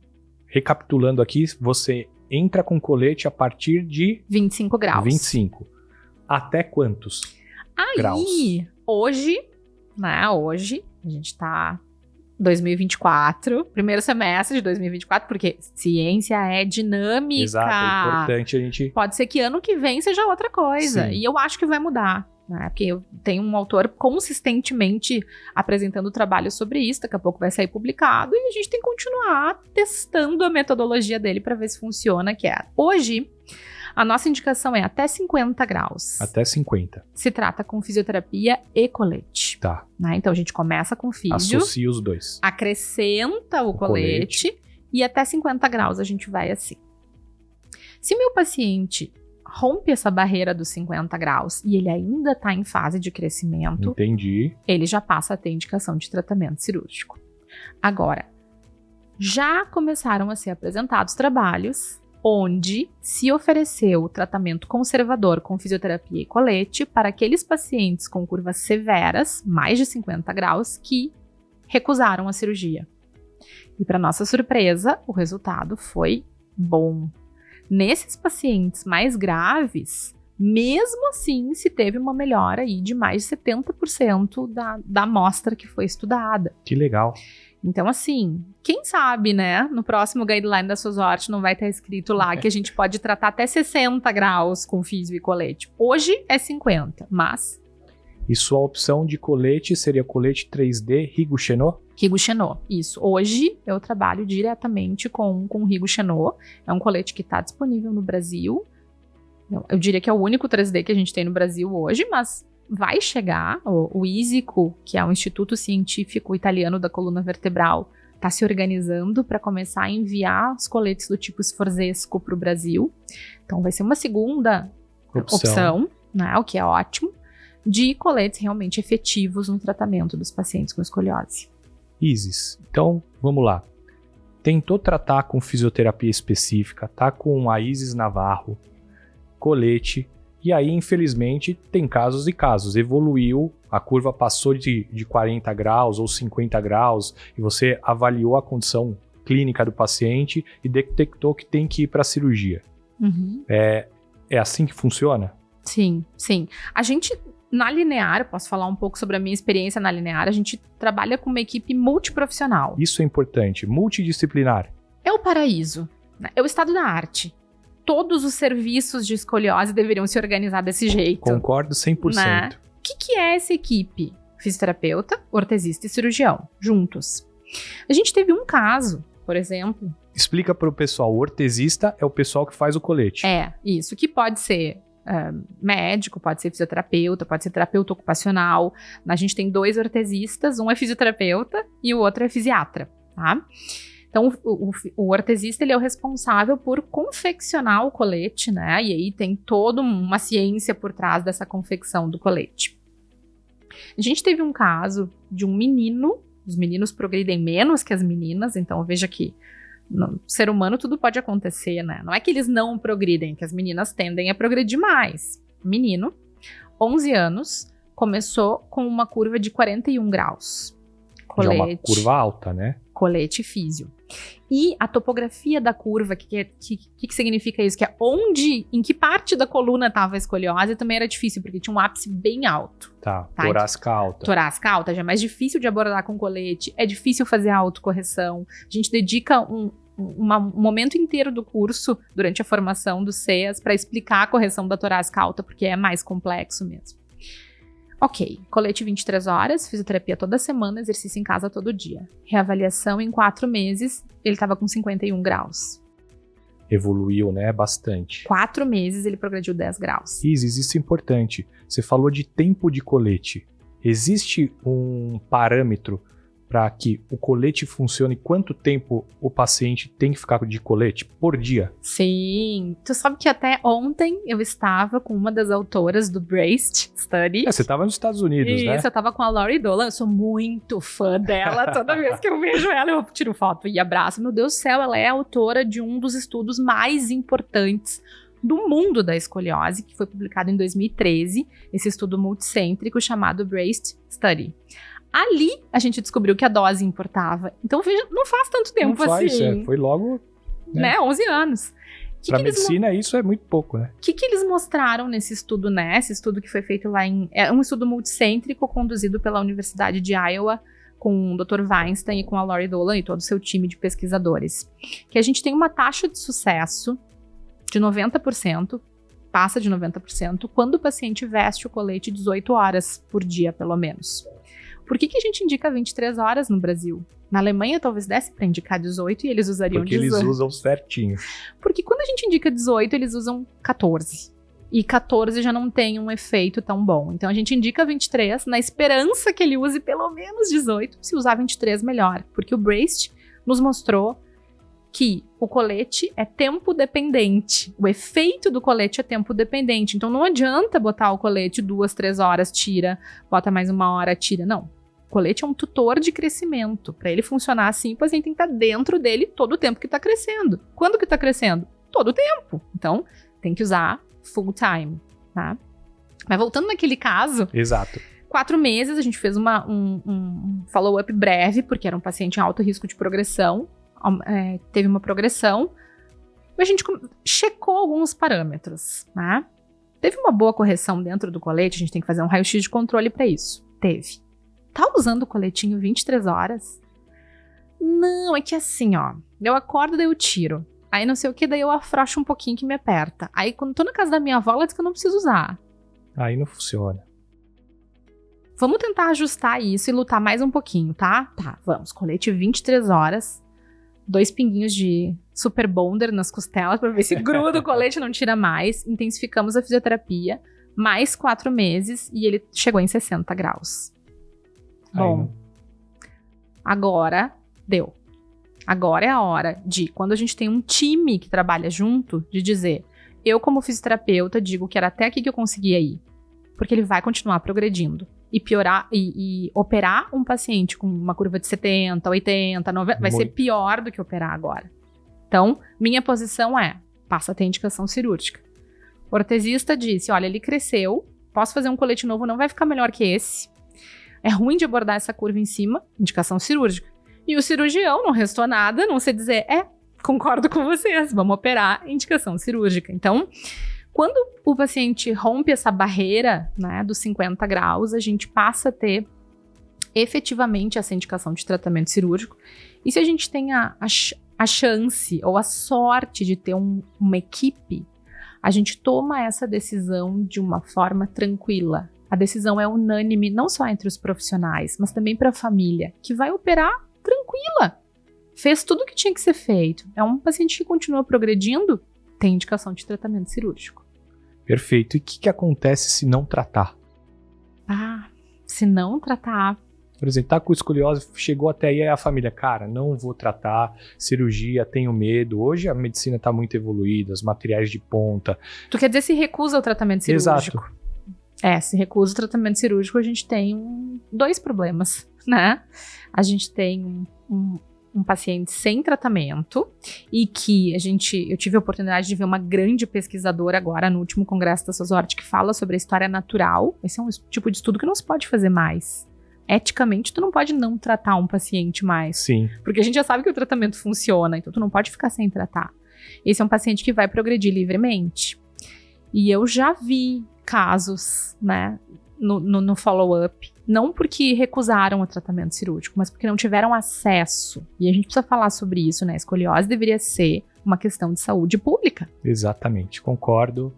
recapitulando aqui, você entra com colete a partir de 25 graus. 25. Até quantos graus? Hoje, a gente tá 2024, primeiro semestre de 2024, porque ciência é dinâmica. Exato, é importante a gente... Pode ser que ano que vem seja outra coisa. Sim. E eu acho que vai mudar, né? Porque eu tenho um autor consistentemente apresentando trabalho sobre isso, daqui a pouco vai sair publicado, e a gente tem que continuar testando a metodologia dele para ver se funciona, hoje... A nossa indicação é até 50 graus. Até 50. Se trata com fisioterapia e colete. Tá. Né? Então, a gente começa com físio. Associa os dois. Acrescenta o colete. E até 50 graus a gente vai assim. Se meu paciente rompe essa barreira dos 50 graus e ele ainda está em fase de crescimento... Entendi. Ele já passa a ter indicação de tratamento cirúrgico. Agora, já começaram a ser apresentados trabalhos... onde se ofereceu tratamento conservador com fisioterapia e colete para aqueles pacientes com curvas severas, mais de 50 graus, que recusaram a cirurgia. E para nossa surpresa, o resultado foi bom. Nesses pacientes mais graves, mesmo assim, se teve uma melhora aí de mais de 70% da amostra que foi estudada. Que legal. Então, assim, quem sabe, né, no próximo guideline da SUSORT não vai estar escrito lá que a gente pode tratar até 60 graus com físio e colete. Hoje é 50, mas E sua opção de colete seria colete 3D Rigo Chenot? Rigo Chenot, isso. Hoje eu trabalho diretamente com o Rigo Chenot. É um colete que está disponível no Brasil. Eu diria que é o único 3D que a gente tem no Brasil hoje, mas vai chegar. O ISICO, que é o Instituto Científico Italiano da Coluna Vertebral, está se organizando para começar a enviar os coletes do tipo Sforzesco para o Brasil. Então vai ser uma segunda opção, né, o que é ótimo, de coletes realmente efetivos no tratamento dos pacientes com escoliose. Isis, então vamos lá. Tentou tratar com fisioterapia específica, tá com a Isis Navarro, colete, e aí infelizmente tem casos e casos. Evoluiu, a curva passou de 40 graus ou 50 graus e você avaliou a condição clínica do paciente e detectou que tem que ir para a cirurgia. Uhum. É assim que funciona? Sim, sim. A gente, na Linear, posso falar um pouco sobre a minha experiência na Linear, a gente trabalha com uma equipe multiprofissional. Isso é importante, multidisciplinar. É o paraíso, né? É o estado da arte. Todos os serviços de escoliose deveriam se organizar desse jeito. Concordo 100%. Né? O que é essa equipe? Fisioterapeuta, ortesista e cirurgião, juntos. A gente teve um caso, por exemplo... Explica para o pessoal, o ortesista é o pessoal que faz o colete. É, isso, que pode ser médico, pode ser fisioterapeuta, pode ser terapeuta ocupacional. A gente tem 2 ortesistas, um é fisioterapeuta e o outro é fisiatra, tá? Então, o ortesista, ele é o responsável por confeccionar o colete, né? E aí tem toda uma ciência por trás dessa confecção do colete. A gente teve um caso de um menino, os meninos progridem menos que as meninas, então veja que no ser humano tudo pode acontecer, né? Não é que eles não progridem, que as meninas tendem a progredir mais. Menino, 11 anos, começou com uma curva de 41 graus. Já é uma curva alta, né? Colete físio. E a topografia da curva, que significa isso? Que é em que parte da coluna estava a escoliose, também era difícil, porque tinha um ápice bem alto. Tá? Torácica alta. Torácica alta, já é mais difícil de abordar com colete, é difícil fazer a autocorreção. A gente dedica um momento inteiro do curso, durante a formação do CEAS, para explicar a correção da torácica alta, porque é mais complexo mesmo. Ok, colete 23 horas, fisioterapia toda semana, exercício em casa todo dia. Reavaliação em 4 meses, ele estava com 51 graus. Evoluiu, né? Bastante. 4 meses ele progrediu 10 graus. Isis, isso é importante. Você falou de tempo de colete. Existe um parâmetro para que o colete funcione? Quanto tempo o paciente tem que ficar de colete por dia? Sim. Tu sabe que até ontem eu estava com uma das autoras do BRACED Study. Você estava nos Estados Unidos, né? Isso, eu estava com a Laurie Dolan. Eu sou muito fã dela. Toda vez que eu vejo ela, eu tiro foto e abraço. Meu Deus do céu, ela é autora de um dos estudos mais importantes do mundo da escoliose, que foi publicado em 2013, esse estudo multicêntrico chamado BRACED Study. Ali, a gente descobriu que a dose importava. Então, veja, não faz tanto tempo não faz, assim. Foi logo... Né, 11 anos. Para medicina, isso é muito pouco, né? O que eles mostraram nesse estudo, né? Esse estudo que foi feito lá é um estudo multicêntrico conduzido pela Universidade de Iowa, com o Dr. Weinstein e com a Laurie Dolan e todo o seu time de pesquisadores. Que a gente tem uma taxa de sucesso de 90%, passa de 90%, quando o paciente veste o colete 18 horas por dia, pelo menos. Por que a gente indica 23 horas no Brasil? Na Alemanha talvez desse para indicar 18 e eles usariam 18. Porque eles usam certinho. Porque quando a gente indica 18, eles usam 14. E 14 já não tem um efeito tão bom. Então a gente indica 23 na esperança que ele use pelo menos 18. Se usar 23, melhor. Porque o BRACED nos mostrou que o colete é tempo dependente. O efeito do colete é tempo dependente. Então não adianta botar o colete 2, 3 horas, tira, bota mais 1 hora, tira. Não. O colete é um tutor de crescimento. Para ele funcionar assim, o paciente tem que estar dentro dele todo o tempo que está crescendo. Quando que está crescendo? Todo o tempo. Então tem que usar full time, tá? Mas voltando naquele caso... Exato. 4 meses, a gente fez um follow-up breve, porque era um paciente em alto risco de progressão. Teve uma progressão, a gente checou alguns parâmetros, né? Teve uma boa correção dentro do colete, a gente tem que fazer um raio-x de controle para isso. Teve. Tá usando o coletinho 23 horas? Não, é que assim, ó, eu acordo, daí eu tiro. Aí não sei o que, daí eu afrouxo um pouquinho que me aperta. Aí quando tô na casa da minha avó, ela diz que eu não preciso usar. Aí não funciona. Vamos tentar ajustar isso e lutar mais um pouquinho, tá? Tá, vamos. Colete 23 horas, 2 pinguinhos de Super Bonder nas costelas pra ver se gruda o colete e não tira mais. Intensificamos a fisioterapia, mais 4 meses e ele chegou em 60 graus. Bom, agora deu. Agora é a hora de, quando a gente tem um time que trabalha junto, de dizer, eu como fisioterapeuta digo que era até aqui que eu conseguia ir, porque ele vai continuar progredindo. E piorar, e operar um paciente com uma curva de 70, 80, 90, vai ser pior do que operar agora. Então, minha posição é, passa a ter indicação cirúrgica. O ortesista disse, olha, ele cresceu, posso fazer um colete novo, não vai ficar melhor que esse. É ruim de abordar essa curva em cima, indicação cirúrgica. E o cirurgião não restou nada, não sei dizer, concordo com vocês, vamos operar, indicação cirúrgica. Então, quando o paciente rompe essa barreira, né, dos 50 graus, a gente passa a ter efetivamente essa indicação de tratamento cirúrgico. E se a gente tem a chance ou a sorte de ter uma equipe, a gente toma essa decisão de uma forma tranquila. A decisão é unânime, não só entre os profissionais, mas também para a família, que vai operar tranquila. Fez tudo o que tinha que ser feito. É um paciente que continua progredindo, tem indicação de tratamento cirúrgico. Perfeito. E o que acontece se não tratar? Se não tratar... Por exemplo, tá com escoliose, chegou até aí a família, cara, não vou tratar, cirurgia, tenho medo. Hoje a medicina tá muito evoluída, os materiais de ponta. Tu quer dizer se recusa o tratamento cirúrgico? Exato. Se recusa o tratamento cirúrgico, a gente tem 2 problemas, né? A gente tem um paciente sem tratamento e que eu tive a oportunidade de ver uma grande pesquisadora agora no último congresso da SOSORT que fala sobre a história natural. Esse é um tipo de estudo que não se pode fazer mais. Eticamente, tu não pode não tratar um paciente mais. Sim. Porque a gente já sabe que o tratamento funciona, então tu não pode ficar sem tratar. Esse é um paciente que vai progredir livremente. E eu já vi casos, né, no follow-up, não porque recusaram o tratamento cirúrgico, mas porque não tiveram acesso. E a gente precisa falar sobre isso, né? Escoliose deveria ser uma questão de saúde pública. Exatamente, concordo.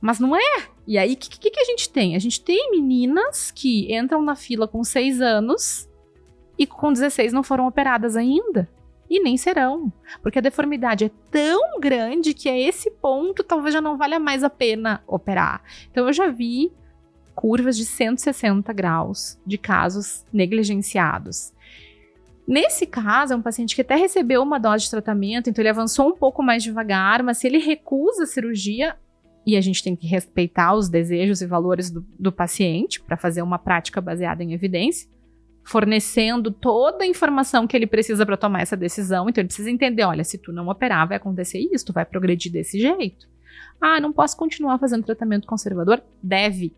Mas não é. E aí, o que a gente tem? A gente tem meninas que entram na fila com 6 anos e com 16 não foram operadas ainda. E nem serão. Porque a deformidade é tão grande que a esse ponto talvez já não valha mais a pena operar. Então eu já vi curvas de 160 graus de casos negligenciados. Nesse caso, é um paciente que até recebeu uma dose de tratamento, então ele avançou um pouco mais devagar, mas se ele recusa a cirurgia, e a gente tem que respeitar os desejos e valores do paciente para fazer uma prática baseada em evidência, fornecendo toda a informação que ele precisa para tomar essa decisão. Então ele precisa entender, olha, se tu não operar, vai acontecer isso, tu vai progredir desse jeito. Não posso continuar fazendo tratamento conservador? Deve.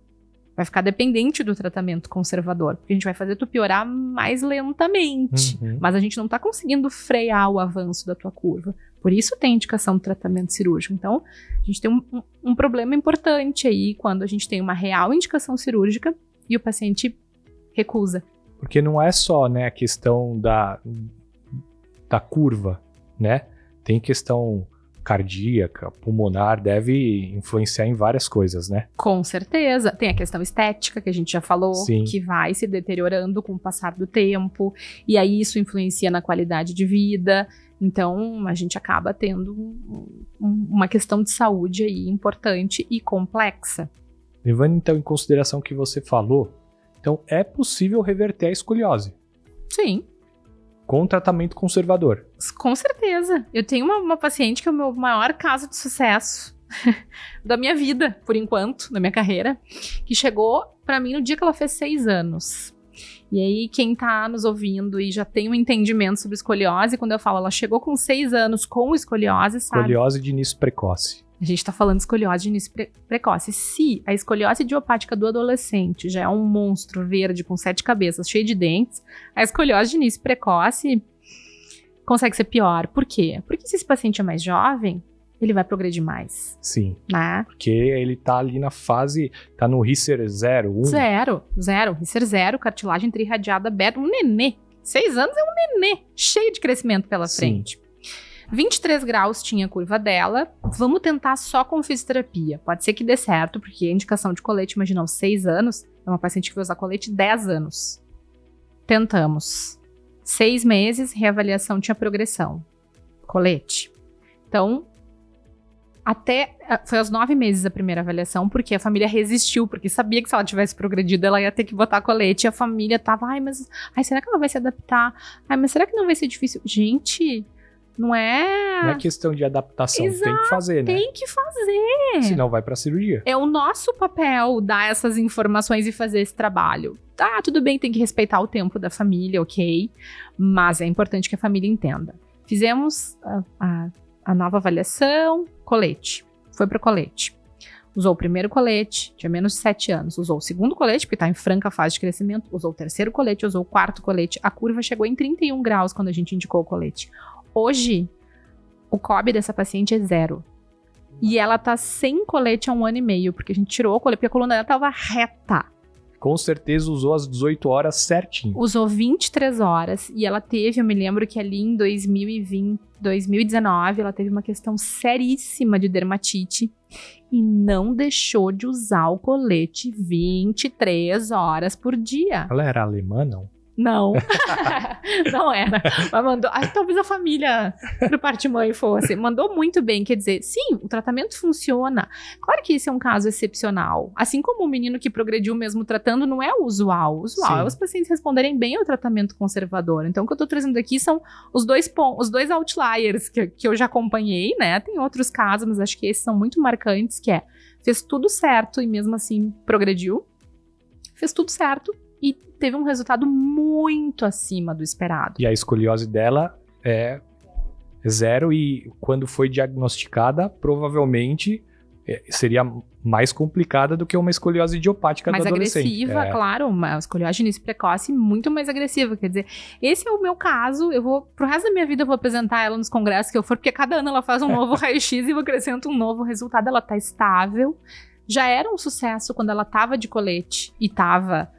Vai ficar dependente do tratamento conservador, porque a gente vai fazer tu piorar mais lentamente. Mas a gente não está conseguindo frear o avanço da tua curva. Por isso tem indicação do tratamento cirúrgico. Então, a gente tem um problema importante aí quando a gente tem uma real indicação cirúrgica e o paciente recusa. Porque não é só, né, a questão da curva, né? Tem questão cardíaca, pulmonar, deve influenciar em várias coisas, né? Com certeza. Tem a questão estética, que a gente já falou, Sim. que vai se deteriorando com o passar do tempo, e aí isso influencia na qualidade de vida. Então, a gente acaba tendo uma questão de saúde aí importante e complexa. Levando então em consideração o que você falou, então é possível reverter a escoliose? Sim. Com tratamento conservador? Com certeza. Eu tenho uma paciente que é o meu maior caso de sucesso da minha vida, por enquanto, da minha carreira, que chegou pra mim no dia que ela fez 6 anos. E aí, quem tá nos ouvindo e já tem um entendimento sobre escoliose, quando eu falo ela chegou com 6 anos com escoliose, sabe? Escoliose de início precoce. A gente tá falando de escoliose de início precoce. Se a escoliose idiopática do adolescente já é um monstro verde com 7 cabeças, cheio de dentes, a escoliose de início precoce consegue ser pior. Por quê? Porque se esse paciente é mais jovem, ele vai progredir mais. Sim. Né? Porque ele tá ali na fase, tá no Risser 0, 1. Zero. Risser 0, cartilagem trirradiada aberta, um nenê. 6 anos é um nenê, cheio de crescimento pela frente. 23 graus tinha a curva dela, vamos tentar só com fisioterapia. Pode ser que dê certo, porque a indicação de colete, imagina, aos 6 anos, é uma paciente que vai usar colete 10 anos. Tentamos. 6 meses, reavaliação, tinha progressão. Colete. Então, foi aos 9 meses a primeira avaliação, porque a família resistiu, porque sabia que se ela tivesse progredido, ela ia ter que botar colete. E a família tava, será que ela vai se adaptar? Mas será que não vai ser difícil? Gente, não é questão de adaptação, Exato, tem que fazer, né? Tem que fazer. Senão vai pra cirurgia. É o nosso papel dar essas informações e fazer esse trabalho. Tá, tudo bem, tem que respeitar o tempo da família, ok? Mas é importante que a família entenda. Fizemos a nova avaliação, colete. Foi pro colete. Usou o primeiro colete, tinha menos de 7 anos. Usou o segundo colete, porque está em franca fase de crescimento. Usou o terceiro colete, usou o quarto colete. A curva chegou em 31 graus quando a gente indicou o colete. Hoje, o COB dessa paciente é 0. E ela tá sem colete há 1 ano e meio, porque a gente tirou o colete, porque a coluna dela tava reta. Com certeza usou as 18 horas certinho. Usou 23 horas e ela teve, eu me lembro que ali em 2019, ela teve uma questão seríssima de dermatite e não deixou de usar o colete 23 horas por dia. Ela era alemã, não? Não, não era. Mas mandou, talvez a família do parte de mãe fosse. Mandou muito bem, quer dizer, sim, o tratamento funciona. Claro que esse é um caso excepcional. Assim como o menino que progrediu mesmo tratando, não é o usual. O usual é os pacientes responderem bem ao tratamento conservador. Então, o que eu tô trazendo aqui são os dois outliers que eu já acompanhei, né? Tem outros casos, mas acho que esses são muito marcantes, que fez tudo certo e mesmo assim progrediu. Fez tudo certo e teve um resultado muito acima do esperado. E a escoliose dela é 0 e quando foi diagnosticada, provavelmente seria mais complicada do que uma escoliose idiopática do adolescente. Mais agressiva, claro, uma escoliose de início precoce muito mais agressiva. Quer dizer, esse é o meu caso, pro resto da minha vida eu vou apresentar ela nos congressos que eu for, porque cada ano ela faz um novo raio-x e eu acrescento um novo resultado. Ela tá estável. Já era um sucesso quando ela tava de colete e tava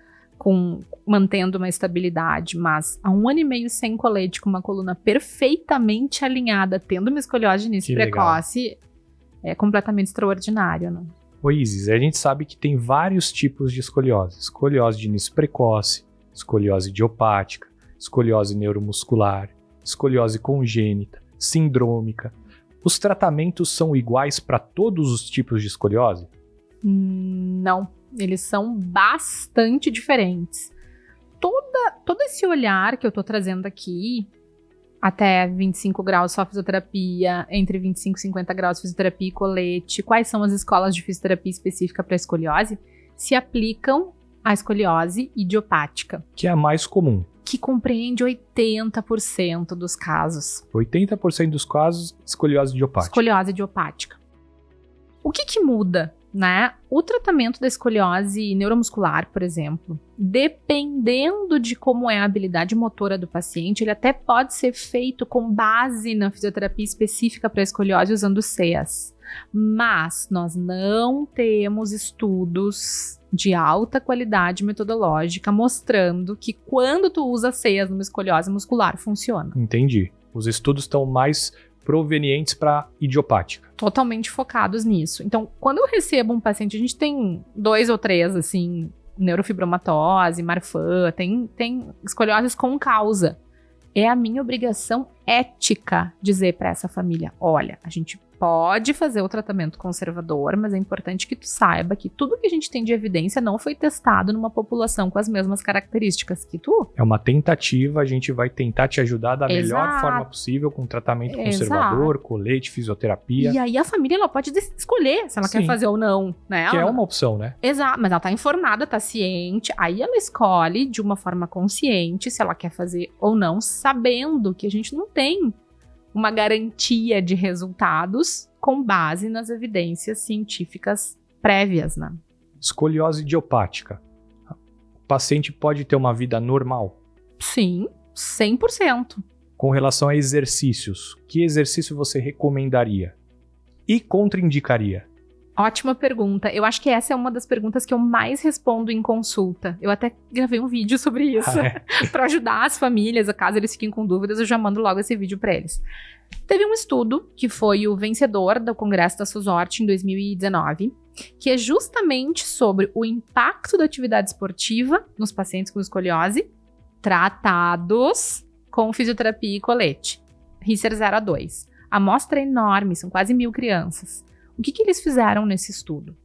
mantendo uma estabilidade, mas há 1 ano e meio sem colete, com uma coluna perfeitamente alinhada, tendo uma escoliose de início precoce, é completamente extraordinário, né? Ô Isis, a gente sabe que tem vários tipos de escoliose. Escoliose de início precoce, escoliose idiopática, escoliose neuromuscular, escoliose congênita, sindrômica. Os tratamentos são iguais para todos os tipos de escoliose? Não. Eles são bastante diferentes. Todo esse olhar que eu tô trazendo aqui, até 25 graus só fisioterapia, entre 25 e 50 graus fisioterapia e colete, quais são as escolas de fisioterapia específica para escoliose, se aplicam à escoliose idiopática. Que é a mais comum. Que compreende 80% dos casos. 80% dos casos, escoliose idiopática. Escoliose idiopática. O que muda? Né? O tratamento da escoliose neuromuscular, por exemplo, dependendo de como é a habilidade motora do paciente, ele até pode ser feito com base na fisioterapia específica para escoliose usando CEAs. Mas nós não temos estudos de alta qualidade metodológica mostrando que quando tu usa CEAs numa escoliose muscular, funciona. Entendi. Os estudos estão mais provenientes para idiopática. Totalmente focados nisso. Então, quando eu recebo um paciente, a gente tem 2 ou 3, assim, neurofibromatose, Marfan, tem escolioses com causa. É a minha obrigação ética dizer para essa família, olha, a gente pode fazer o tratamento conservador, mas é importante que tu saiba que tudo que a gente tem de evidência não foi testado numa população com as mesmas características que tu. É uma tentativa, a gente vai tentar te ajudar da melhor forma possível com tratamento conservador, colete, fisioterapia. E aí a família ela pode escolher se ela quer fazer ou não, né? Que é uma opção, né? Exato, mas ela tá informada, tá ciente, aí ela escolhe de uma forma consciente se ela quer fazer ou não, sabendo que a gente não tem uma garantia de resultados com base nas evidências científicas prévias, né? Escoliose idiopática. O paciente pode ter uma vida normal? Sim, 100%. Com relação a exercícios, que exercício você recomendaria? E contraindicaria? Ótima pergunta. Eu acho que essa é uma das perguntas que eu mais respondo em consulta. Eu até gravei um vídeo sobre isso. Para ajudar as famílias, caso eles fiquem com dúvidas, eu já mando logo esse vídeo para eles. Teve um estudo que foi o vencedor do Congresso da SUSORT em 2019, que é justamente sobre o impacto da atividade esportiva nos pacientes com escoliose tratados com fisioterapia e colete. Risser 0-2. A amostra é enorme, são quase 1.000 crianças. O que eles fizeram nesse estudo?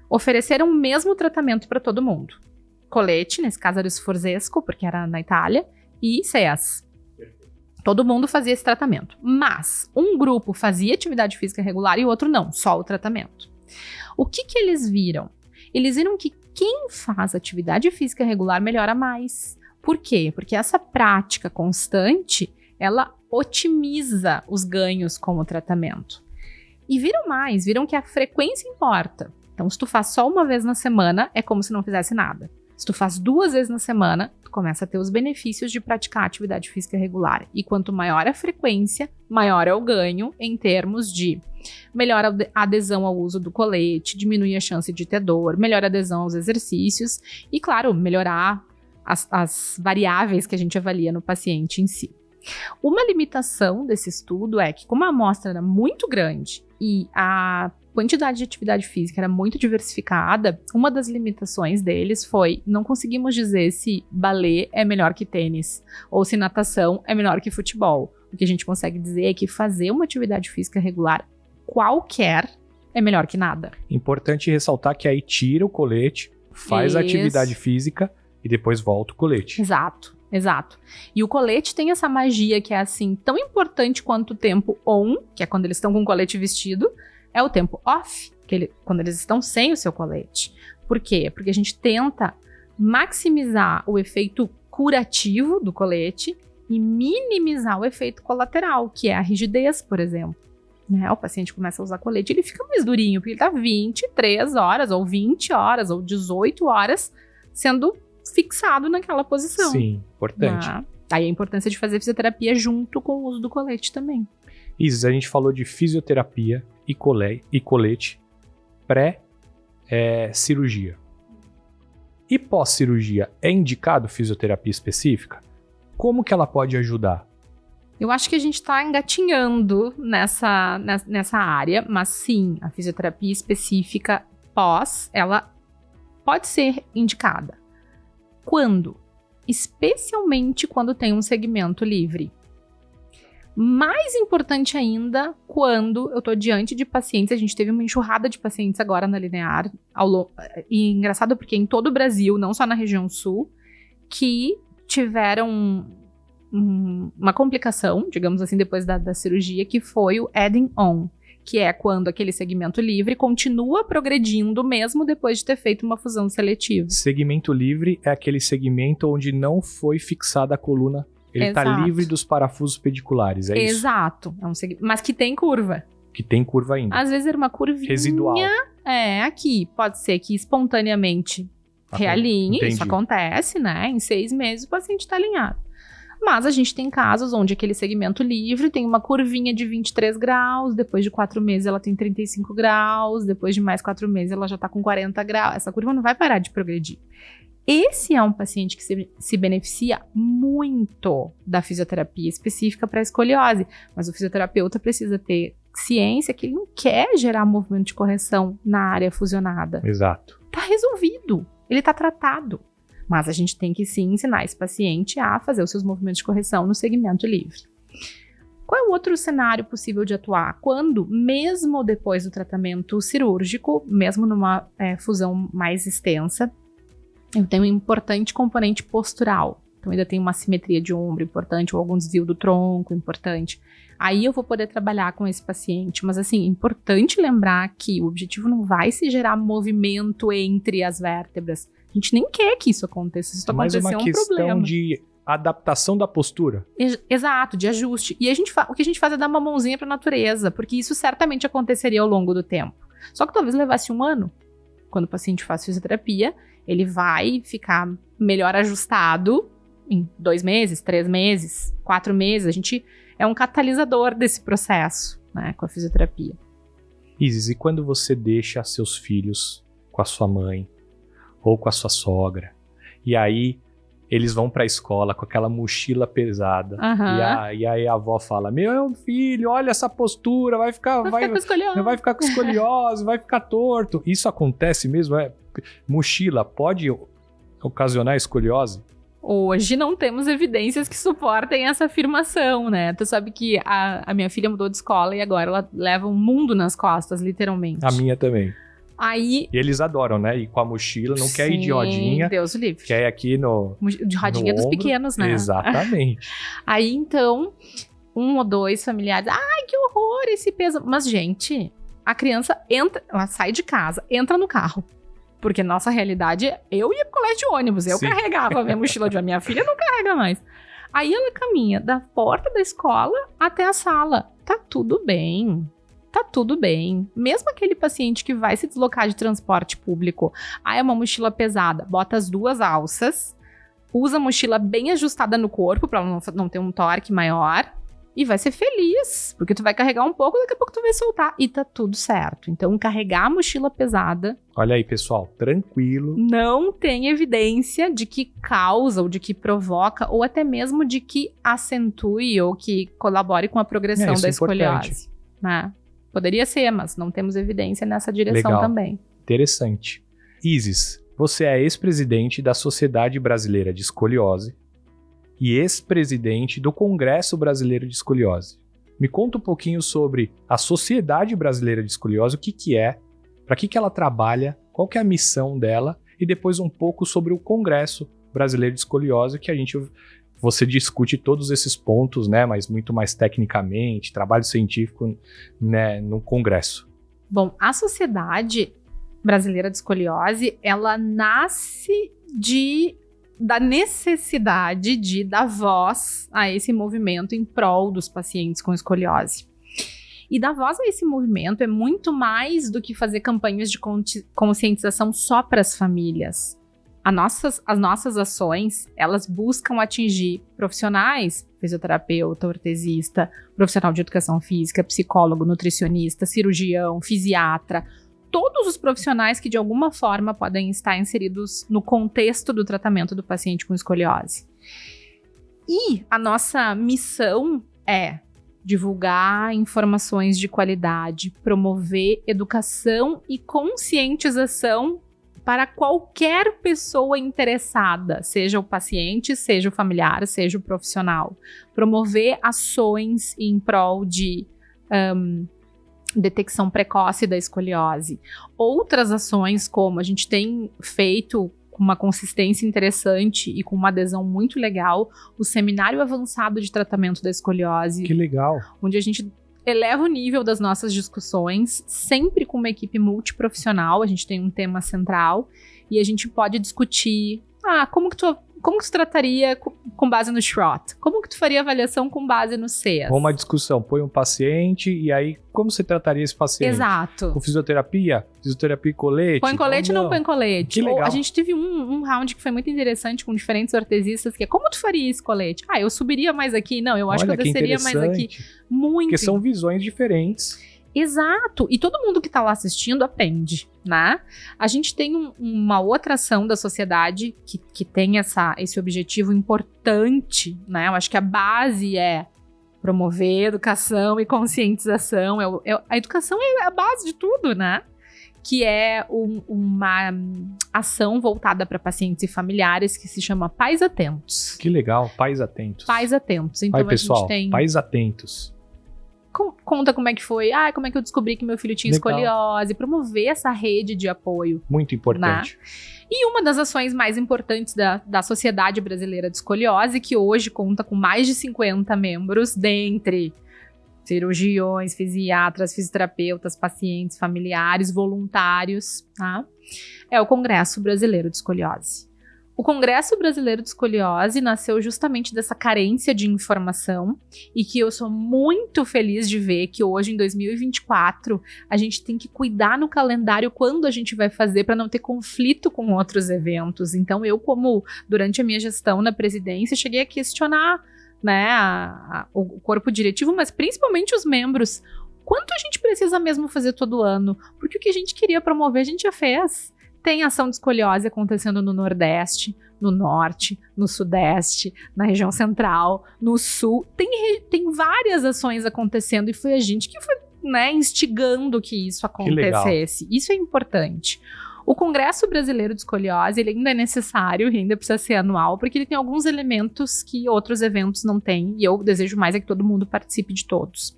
Ofereceram o mesmo tratamento para todo mundo. Colete, nesse caso era o Sforzesco, porque era na Itália, e SEAS. Todo mundo fazia esse tratamento. Mas um grupo fazia atividade física regular e o outro não, só o tratamento. O que eles viram? Eles viram que quem faz atividade física regular melhora mais. Por quê? Porque essa prática constante, ela otimiza os ganhos com o tratamento. E viram que a frequência importa. Então, se tu faz só uma vez na semana, é como se não fizesse nada. Se tu faz 2 vezes na semana, tu começa a ter os benefícios de praticar atividade física regular. E quanto maior a frequência, maior é o ganho em termos de melhor adesão ao uso do colete, diminuir a chance de ter dor, melhor adesão aos exercícios e, claro, melhorar as variáveis que a gente avalia no paciente em si. Uma limitação desse estudo é que, como a amostra era muito grande e a quantidade de atividade física era muito diversificada, uma das limitações deles foi: não conseguimos dizer se balé é melhor que tênis ou se natação é melhor que futebol. O que a gente consegue dizer é que fazer uma atividade física regular qualquer é melhor que nada. Importante ressaltar que aí tira o colete, faz a atividade física e depois volta o colete. Exato. E o colete tem essa magia que é assim, tão importante quanto o tempo on, que é quando eles estão com o colete vestido, é o tempo off, quando eles estão sem o seu colete. Por quê? Porque a gente tenta maximizar o efeito curativo do colete e minimizar o efeito colateral, que é a rigidez, por exemplo. Né? O paciente começa a usar colete, ele fica mais durinho, porque ele está 23 horas, ou 20 horas, ou 18 horas sendo fixado naquela posição. Sim, importante. Aí a importância de fazer fisioterapia junto com o uso do colete também. Isis, a gente falou de fisioterapia e colete pré-cirurgia. E pós-cirurgia, é indicado fisioterapia específica? Como que ela pode ajudar? Eu acho que a gente está engatinhando nessa área, mas sim, a fisioterapia específica pós, ela pode ser indicada. Quando? Especialmente quando tem um segmento livre. Mais importante ainda, quando eu estou diante de pacientes, a gente teve uma enxurrada de pacientes agora na Linear, e engraçado porque em todo o Brasil, não só na região sul, que tiveram uma complicação, digamos assim, depois da cirurgia, que foi o adding on, que é quando aquele segmento livre continua progredindo mesmo depois de ter feito uma fusão seletiva. Segmento livre é aquele segmento onde não foi fixada a coluna. Ele está livre dos parafusos pediculares, é isso? Exato. Mas que tem curva. Que tem curva ainda. Às vezes era uma curvinha residual. Aqui. Pode ser que espontaneamente realinhe. Entendi. Isso acontece, né? Em 6 meses o paciente está alinhado. Mas a gente tem casos onde aquele segmento livre tem uma curvinha de 23 graus, depois de 4 meses ela tem 35 graus, depois de mais 4 meses ela já está com 40 graus. Essa curva não vai parar de progredir. Esse é um paciente que se beneficia muito da fisioterapia específica para escoliose, mas o fisioterapeuta precisa ter ciência que ele não quer gerar movimento de correção na área fusionada. Exato. Tá resolvido, ele tá tratado. Mas a gente tem que sim ensinar esse paciente a fazer os seus movimentos de correção no segmento livre. Qual é o outro cenário possível de atuar? Quando, mesmo depois do tratamento cirúrgico, mesmo numa fusão mais extensa, eu tenho um importante componente postural. Então ainda tem uma assimetria de ombro importante ou algum desvio do tronco importante. Aí eu vou poder trabalhar com esse paciente. Mas assim, é importante lembrar que o objetivo não vai se gerar movimento entre as vértebras. A gente nem quer que isso aconteça. Se isso acontecer, é um problema. Mais uma questão de adaptação da postura. Exato, de ajuste. E o que a gente faz é dar uma mãozinha para a natureza, porque isso certamente aconteceria ao longo do tempo. Só que talvez levasse 1 ano. Quando o paciente faz fisioterapia, ele vai ficar melhor ajustado em 2 meses, 3 meses, 4 meses. A gente é um catalisador desse processo, né, com a fisioterapia. Isis, e quando você deixa seus filhos com a sua mãe ou com a sua sogra, e aí eles vão pra escola com aquela mochila pesada, e aí a avó fala, meu filho, olha essa postura, vai ficar com escoliose, vai ficar torto. Isso acontece mesmo? Mochila pode ocasionar escoliose? Hoje não temos evidências que suportem essa afirmação, né? Tu sabe que a minha filha mudou de escola e agora ela leva um mundo nas costas, literalmente. A minha também. Aí... E eles adoram, né? Ir com a mochila, não quer ir de rodinha. Deus o livre. Quer ir aqui de rodinha dos pequenos, né? Exatamente. Aí, então, 1 ou 2 familiares... Ai, que horror esse peso! Mas, gente, a criança ela sai de casa, entra no carro. Porque nossa realidade, eu ia pro colégio de ônibus, eu carregava a minha mochila de minha filha, não carrega mais. Aí ela caminha da porta da escola até a sala. Tá tudo bem. Tá tudo bem. Mesmo aquele paciente que vai se deslocar de transporte público, é uma mochila pesada, bota as 2 alças, usa a mochila bem ajustada no corpo para ela não ter um torque maior e vai ser feliz, porque tu vai carregar um pouco, daqui a pouco tu vai soltar e tá tudo certo. Então, carregar a mochila pesada... Olha aí, pessoal, tranquilo. Não tem evidência de que causa ou de que provoca ou até mesmo de que acentue ou que colabore com a progressão da escoliose. Né? Poderia ser, mas não temos evidência nessa direção também. Interessante. Isis, você é ex-presidente da Sociedade Brasileira de Escoliose e ex-presidente do Congresso Brasileiro de Escoliose. Me conta um pouquinho sobre a Sociedade Brasileira de Escoliose, o que é, para que ela trabalha, qual que é a missão dela, e depois um pouco sobre o Congresso Brasileiro de Escoliose, que você discute todos esses pontos, né, mas muito mais tecnicamente, trabalho científico, né, no Congresso. Bom, a Sociedade Brasileira de Escoliose, ela nasce da necessidade de dar voz a esse movimento em prol dos pacientes com escoliose. E dar voz a esse movimento é muito mais do que fazer campanhas de conscientização só para as famílias. As nossas ações, elas buscam atingir profissionais, fisioterapeuta, ortesista, profissional de educação física, psicólogo, nutricionista, cirurgião, fisiatra, todos os profissionais que de alguma forma podem estar inseridos no contexto do tratamento do paciente com escoliose. E a nossa missão é divulgar informações de qualidade, promover educação e conscientização para qualquer pessoa interessada, seja o paciente, seja o familiar, seja o profissional. Promover ações em prol de detecção precoce da escoliose. Outras ações, como a gente tem feito com uma consistência interessante e com uma adesão muito legal, o Seminário Avançado de Tratamento da Escoliose. Que legal! Onde a gente eleva o nível das nossas discussões, sempre com uma equipe multiprofissional, a gente tem um tema central, e a gente pode discutir, como que tu trataria com base no SHROT? Como que tu faria avaliação com base no CEAS? Uma discussão, põe um paciente e aí como você trataria esse paciente? Exato. Com fisioterapia? Fisioterapia e colete? Põe colete ou não põe colete? Que legal. A gente teve um round que foi muito interessante com diferentes ortesistas, que é como tu faria esse colete? Eu subiria mais aqui? Não, eu acho que eu desceria mais aqui. Muito. Porque são visões diferentes. Exato, e todo mundo que tá lá assistindo aprende, né? A gente tem uma outra ação da sociedade que tem esse objetivo importante, né? Eu acho que a base é promover educação e conscientização, a educação é a base de tudo, né? Que é uma ação voltada para pacientes e familiares que se chama Pais Atentos. Que legal, Pais Atentos. Pais Atentos, então pessoal, a gente tem... Pais Atentos. Conta como é que foi, como é que eu descobri que meu filho tinha escoliose, promover essa rede de apoio. Muito importante. Né? E uma das ações mais importantes da Sociedade Brasileira de Escoliose, que hoje conta com mais de 50 membros, dentre cirurgiões, fisiatras, fisioterapeutas, pacientes, familiares, voluntários, tá? É o Congresso Brasileiro de Escoliose. O Congresso Brasileiro de Escoliose nasceu justamente dessa carência de informação e que eu sou muito feliz de ver que hoje, em 2024, a gente tem que cuidar no calendário quando a gente vai fazer para não ter conflito com outros eventos. Então, eu, como durante a minha gestão na presidência, cheguei a questionar, né, o corpo diretivo, mas principalmente os membros. quanto a gente precisa mesmo fazer todo ano? Porque o que a gente queria promover, a gente já fez. Tem ação de escoliose acontecendo no Nordeste, no Norte, no Sudeste, na região Central, no Sul. Tem várias ações acontecendo e foi a gente que foi, né, instigando que isso acontecesse. Isso é importante. O Congresso Brasileiro de Escoliose, ele ainda é necessário, ainda precisa ser anual, porque ele tem alguns elementos que outros eventos não têm, e eu desejo mais é que todo mundo participe de todos.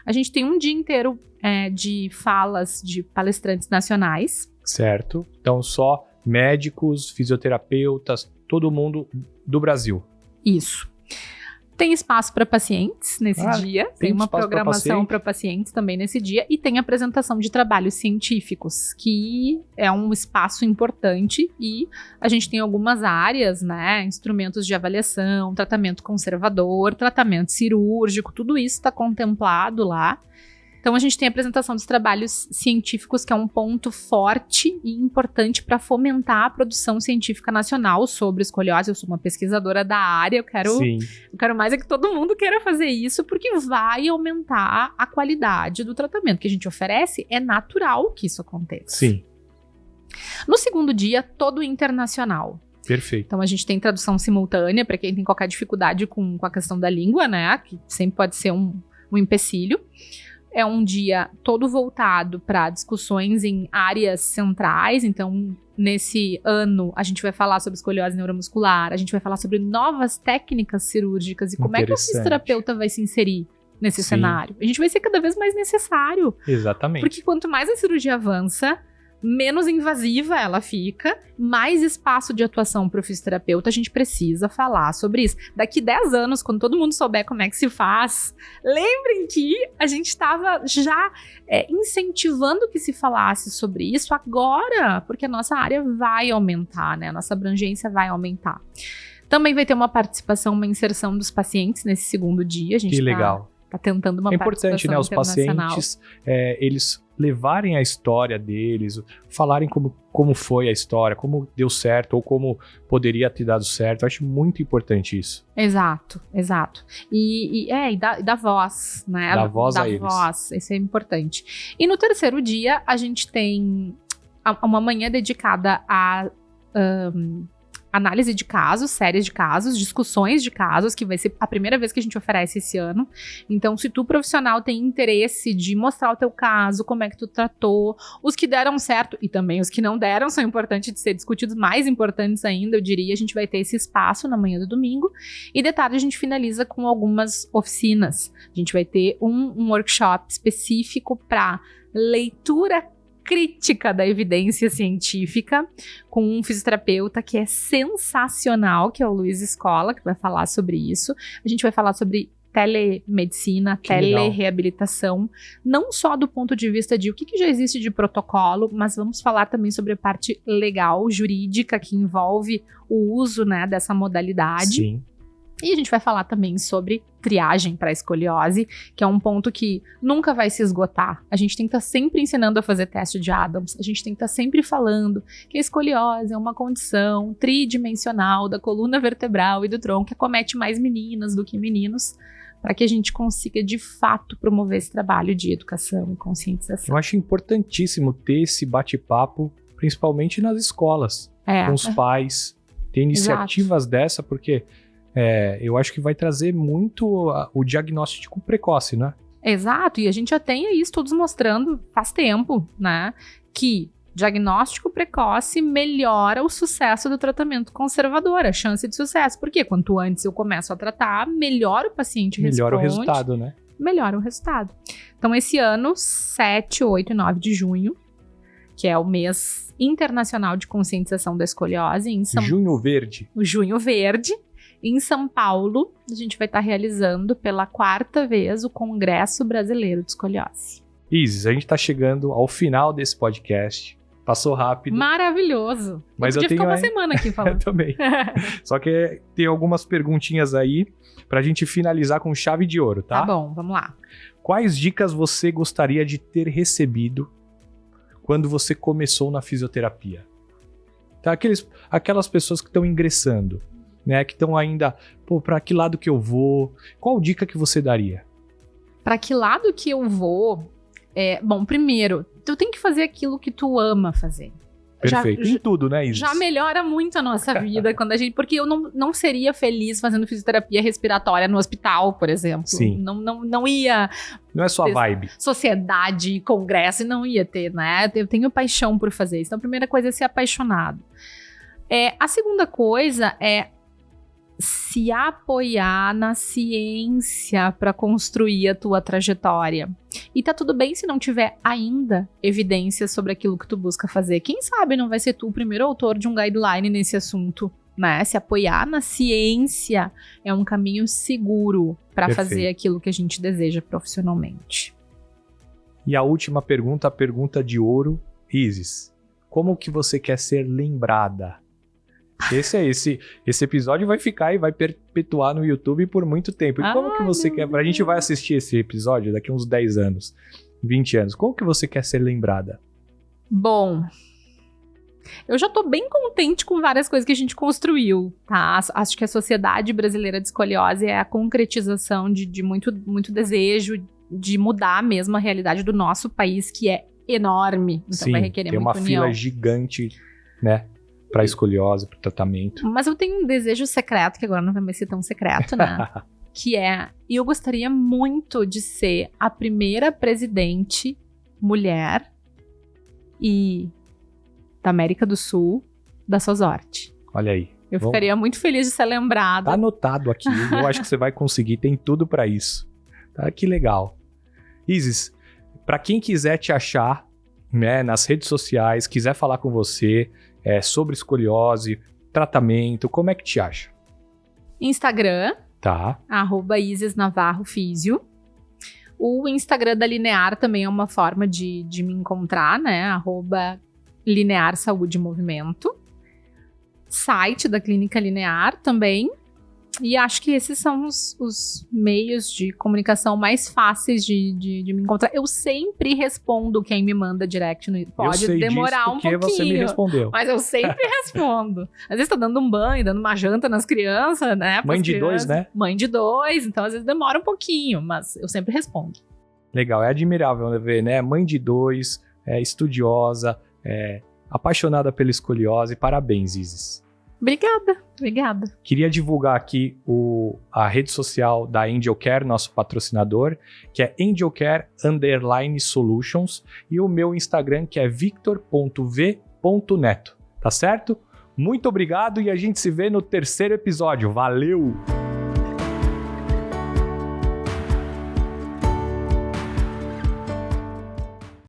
A gente tem um dia inteiro de falas de palestrantes nacionais. Certo. Então, só médicos, fisioterapeutas, todo mundo do Brasil. Isso. Tem espaço para pacientes nesse dia, tem uma programação para pacientes também nesse dia, e tem apresentação de trabalhos científicos, que é um espaço importante, e a gente tem algumas áreas, né, instrumentos de avaliação, tratamento conservador, tratamento cirúrgico, tudo isso está contemplado lá. Então, a gente tem a apresentação dos trabalhos científicos, que é um ponto forte e importante para fomentar a produção científica nacional sobre escoliose. Eu sou uma pesquisadora da área, eu quero mais é que todo mundo queira fazer isso, porque vai aumentar a qualidade do tratamento que a gente oferece. É natural que isso aconteça. Sim. No segundo dia, todo internacional. Perfeito. Então, a gente tem tradução simultânea, para quem tem qualquer dificuldade com a questão da língua, né, que sempre pode ser um empecilho. É um dia todo voltado para discussões em áreas centrais. Então, nesse ano, a gente vai falar sobre escoliose neuromuscular, a gente vai falar sobre novas técnicas cirúrgicas e como é que o fisioterapeuta vai se inserir nesse cenário. A gente vai ser cada vez mais necessário. Exatamente. Porque quanto mais a cirurgia avança, menos invasiva ela fica, mais espaço de atuação para o fisioterapeuta, a gente precisa falar sobre isso. Daqui 10 anos, quando todo mundo souber como é que se faz, lembrem que a gente estava já incentivando que se falasse sobre isso agora, porque a nossa área vai aumentar, né? A nossa abrangência vai aumentar. Também vai ter uma participação, uma inserção dos pacientes nesse segundo dia. A gente legal. Tá tentando uma participação importante, né? Os pacientes, eles levarem a história deles, falarem como foi a história, como deu certo ou como poderia ter dado certo. Eu acho muito importante isso. Exato. E da voz, né? Da voz a eles. Voz, isso é importante. E no terceiro dia, a gente tem uma manhã dedicada a análise de casos, séries de casos, discussões de casos, que vai ser a primeira vez que a gente oferece esse ano. Então, se tu, profissional, tem interesse de mostrar o teu caso, como é que tu tratou, os que deram certo e também os que não deram são importantes de ser discutidos, mais importantes ainda, eu diria, a gente vai ter esse espaço na manhã do domingo. E de tarde a gente finaliza com algumas oficinas. A gente vai ter um workshop específico para leitura crítica da evidência científica, com um fisioterapeuta que é sensacional, que é o Luiz Escola, que vai falar sobre isso. A gente vai falar sobre telemedicina, telereabilitação, não só do ponto de vista de o que já existe de protocolo, mas vamos falar também sobre a parte legal, jurídica, que envolve o uso, né, dessa modalidade. Sim. E a gente vai falar também sobre triagem para escoliose, que é um ponto que nunca vai se esgotar. A gente tem que estar sempre ensinando a fazer teste de Adams, a gente tem que estar sempre falando que a escoliose é uma condição tridimensional da coluna vertebral e do tronco que acomete mais meninas do que meninos, para que a gente consiga, de fato, promover esse trabalho de educação e conscientização. Eu acho importantíssimo ter esse bate-papo, principalmente nas escolas, com os pais, ter iniciativas dessa, porque eu acho que vai trazer muito o diagnóstico precoce, né? Exato, e a gente já tem isso todos mostrando faz tempo, né, que diagnóstico precoce melhora o sucesso do tratamento conservador, a chance de sucesso. Porque quanto antes eu começo a tratar, melhor o paciente responde. Melhora o resultado, né? Melhora o resultado. Então, esse ano, 7, 8 e 9 de junho, que é o mês internacional de conscientização da escoliose, Junho Verde. O Junho Verde. Em São Paulo, a gente vai estar realizando pela 4ª vez o Congresso Brasileiro de Escoliose. Isis, a gente está chegando ao final desse podcast. Passou rápido. Maravilhoso. Mas eu tenho ficar uma semana aqui falando. Eu também. Só que tem algumas perguntinhas aí pra gente finalizar com chave de ouro, tá? Tá bom, vamos lá. Quais dicas você gostaria de ter recebido quando você começou na fisioterapia? Tá, aquelas pessoas que estão ingressando, né, que estão ainda, para que lado que eu vou? Qual dica que você daria? Pra que lado que eu vou? Bom, primeiro, tu tem que fazer aquilo que tu ama fazer. Perfeito. Em tudo, né, Isis? Já melhora muito a nossa vida quando a gente... Porque eu não seria feliz fazendo fisioterapia respiratória no hospital, por exemplo. Sim. Não ia... Não é sua vibe. Sociedade, congresso, não ia ter, né? Eu tenho paixão por fazer isso. Então, a primeira coisa é ser apaixonado. A segunda coisa é se apoiar na ciência para construir a tua trajetória. E tá tudo bem se não tiver ainda evidências sobre aquilo que tu busca fazer. Quem sabe não vai ser tu o primeiro autor de um guideline nesse assunto, né? Se apoiar na ciência é um caminho seguro para fazer aquilo que a gente deseja profissionalmente. E a última pergunta, a pergunta de ouro. Isis, como que você quer ser lembrada? Esse episódio vai ficar e vai perpetuar no YouTube por muito tempo. E como que você quer... A gente vai assistir esse episódio daqui uns 10 anos, 20 anos. Como que você quer ser lembrada? Bom, eu já tô bem contente com várias coisas que a gente construiu, tá? Acho que a Sociedade Brasileira de Escoliose é a concretização de muito, muito desejo de mudar mesmo a realidade do nosso país, que é enorme. Então Sim, vai requerer muita união. Tem uma fila gigante, né? Para escoliose, para tratamento. Mas eu tenho um desejo secreto, que agora não vai mais ser tão secreto, né? E eu gostaria muito de ser a primeira presidente mulher da América do Sul da SOSORT. Olha aí. Eu ficaria muito feliz de ser lembrada. Tá anotado aqui. Eu acho que você vai conseguir. Tem tudo para isso. Tá? Que legal. Isis, para quem quiser te achar, né, nas redes sociais, quiser falar com você sobre escoliose, tratamento, como é que te acha? Instagram, tá. @IsisNavarroFísio. O Instagram da Linear também é uma forma de me encontrar, né? @Linear Saúde e Movimento. Site da Clínica Linear também. E acho que esses são os meios de comunicação mais fáceis de me encontrar. Eu sempre respondo quem me manda direct no YouTube. Pode demorar um pouquinho. Você me respondeu. Mas eu sempre respondo. Às vezes tá dando um banho, dando uma janta nas crianças, né? Mãe de 2, né? Mãe de 2, então às vezes demora um pouquinho, mas eu sempre respondo. Legal, é admirável ver, né? Mãe de 2, estudiosa, apaixonada pela escoliose. Parabéns, Isis. Obrigada. Queria divulgar aqui a rede social da Angel Care, nosso patrocinador, que é angelcare_solutions, e o meu Instagram, que é victor.v.neto. Tá certo? Muito obrigado e a gente se vê no terceiro episódio. Valeu!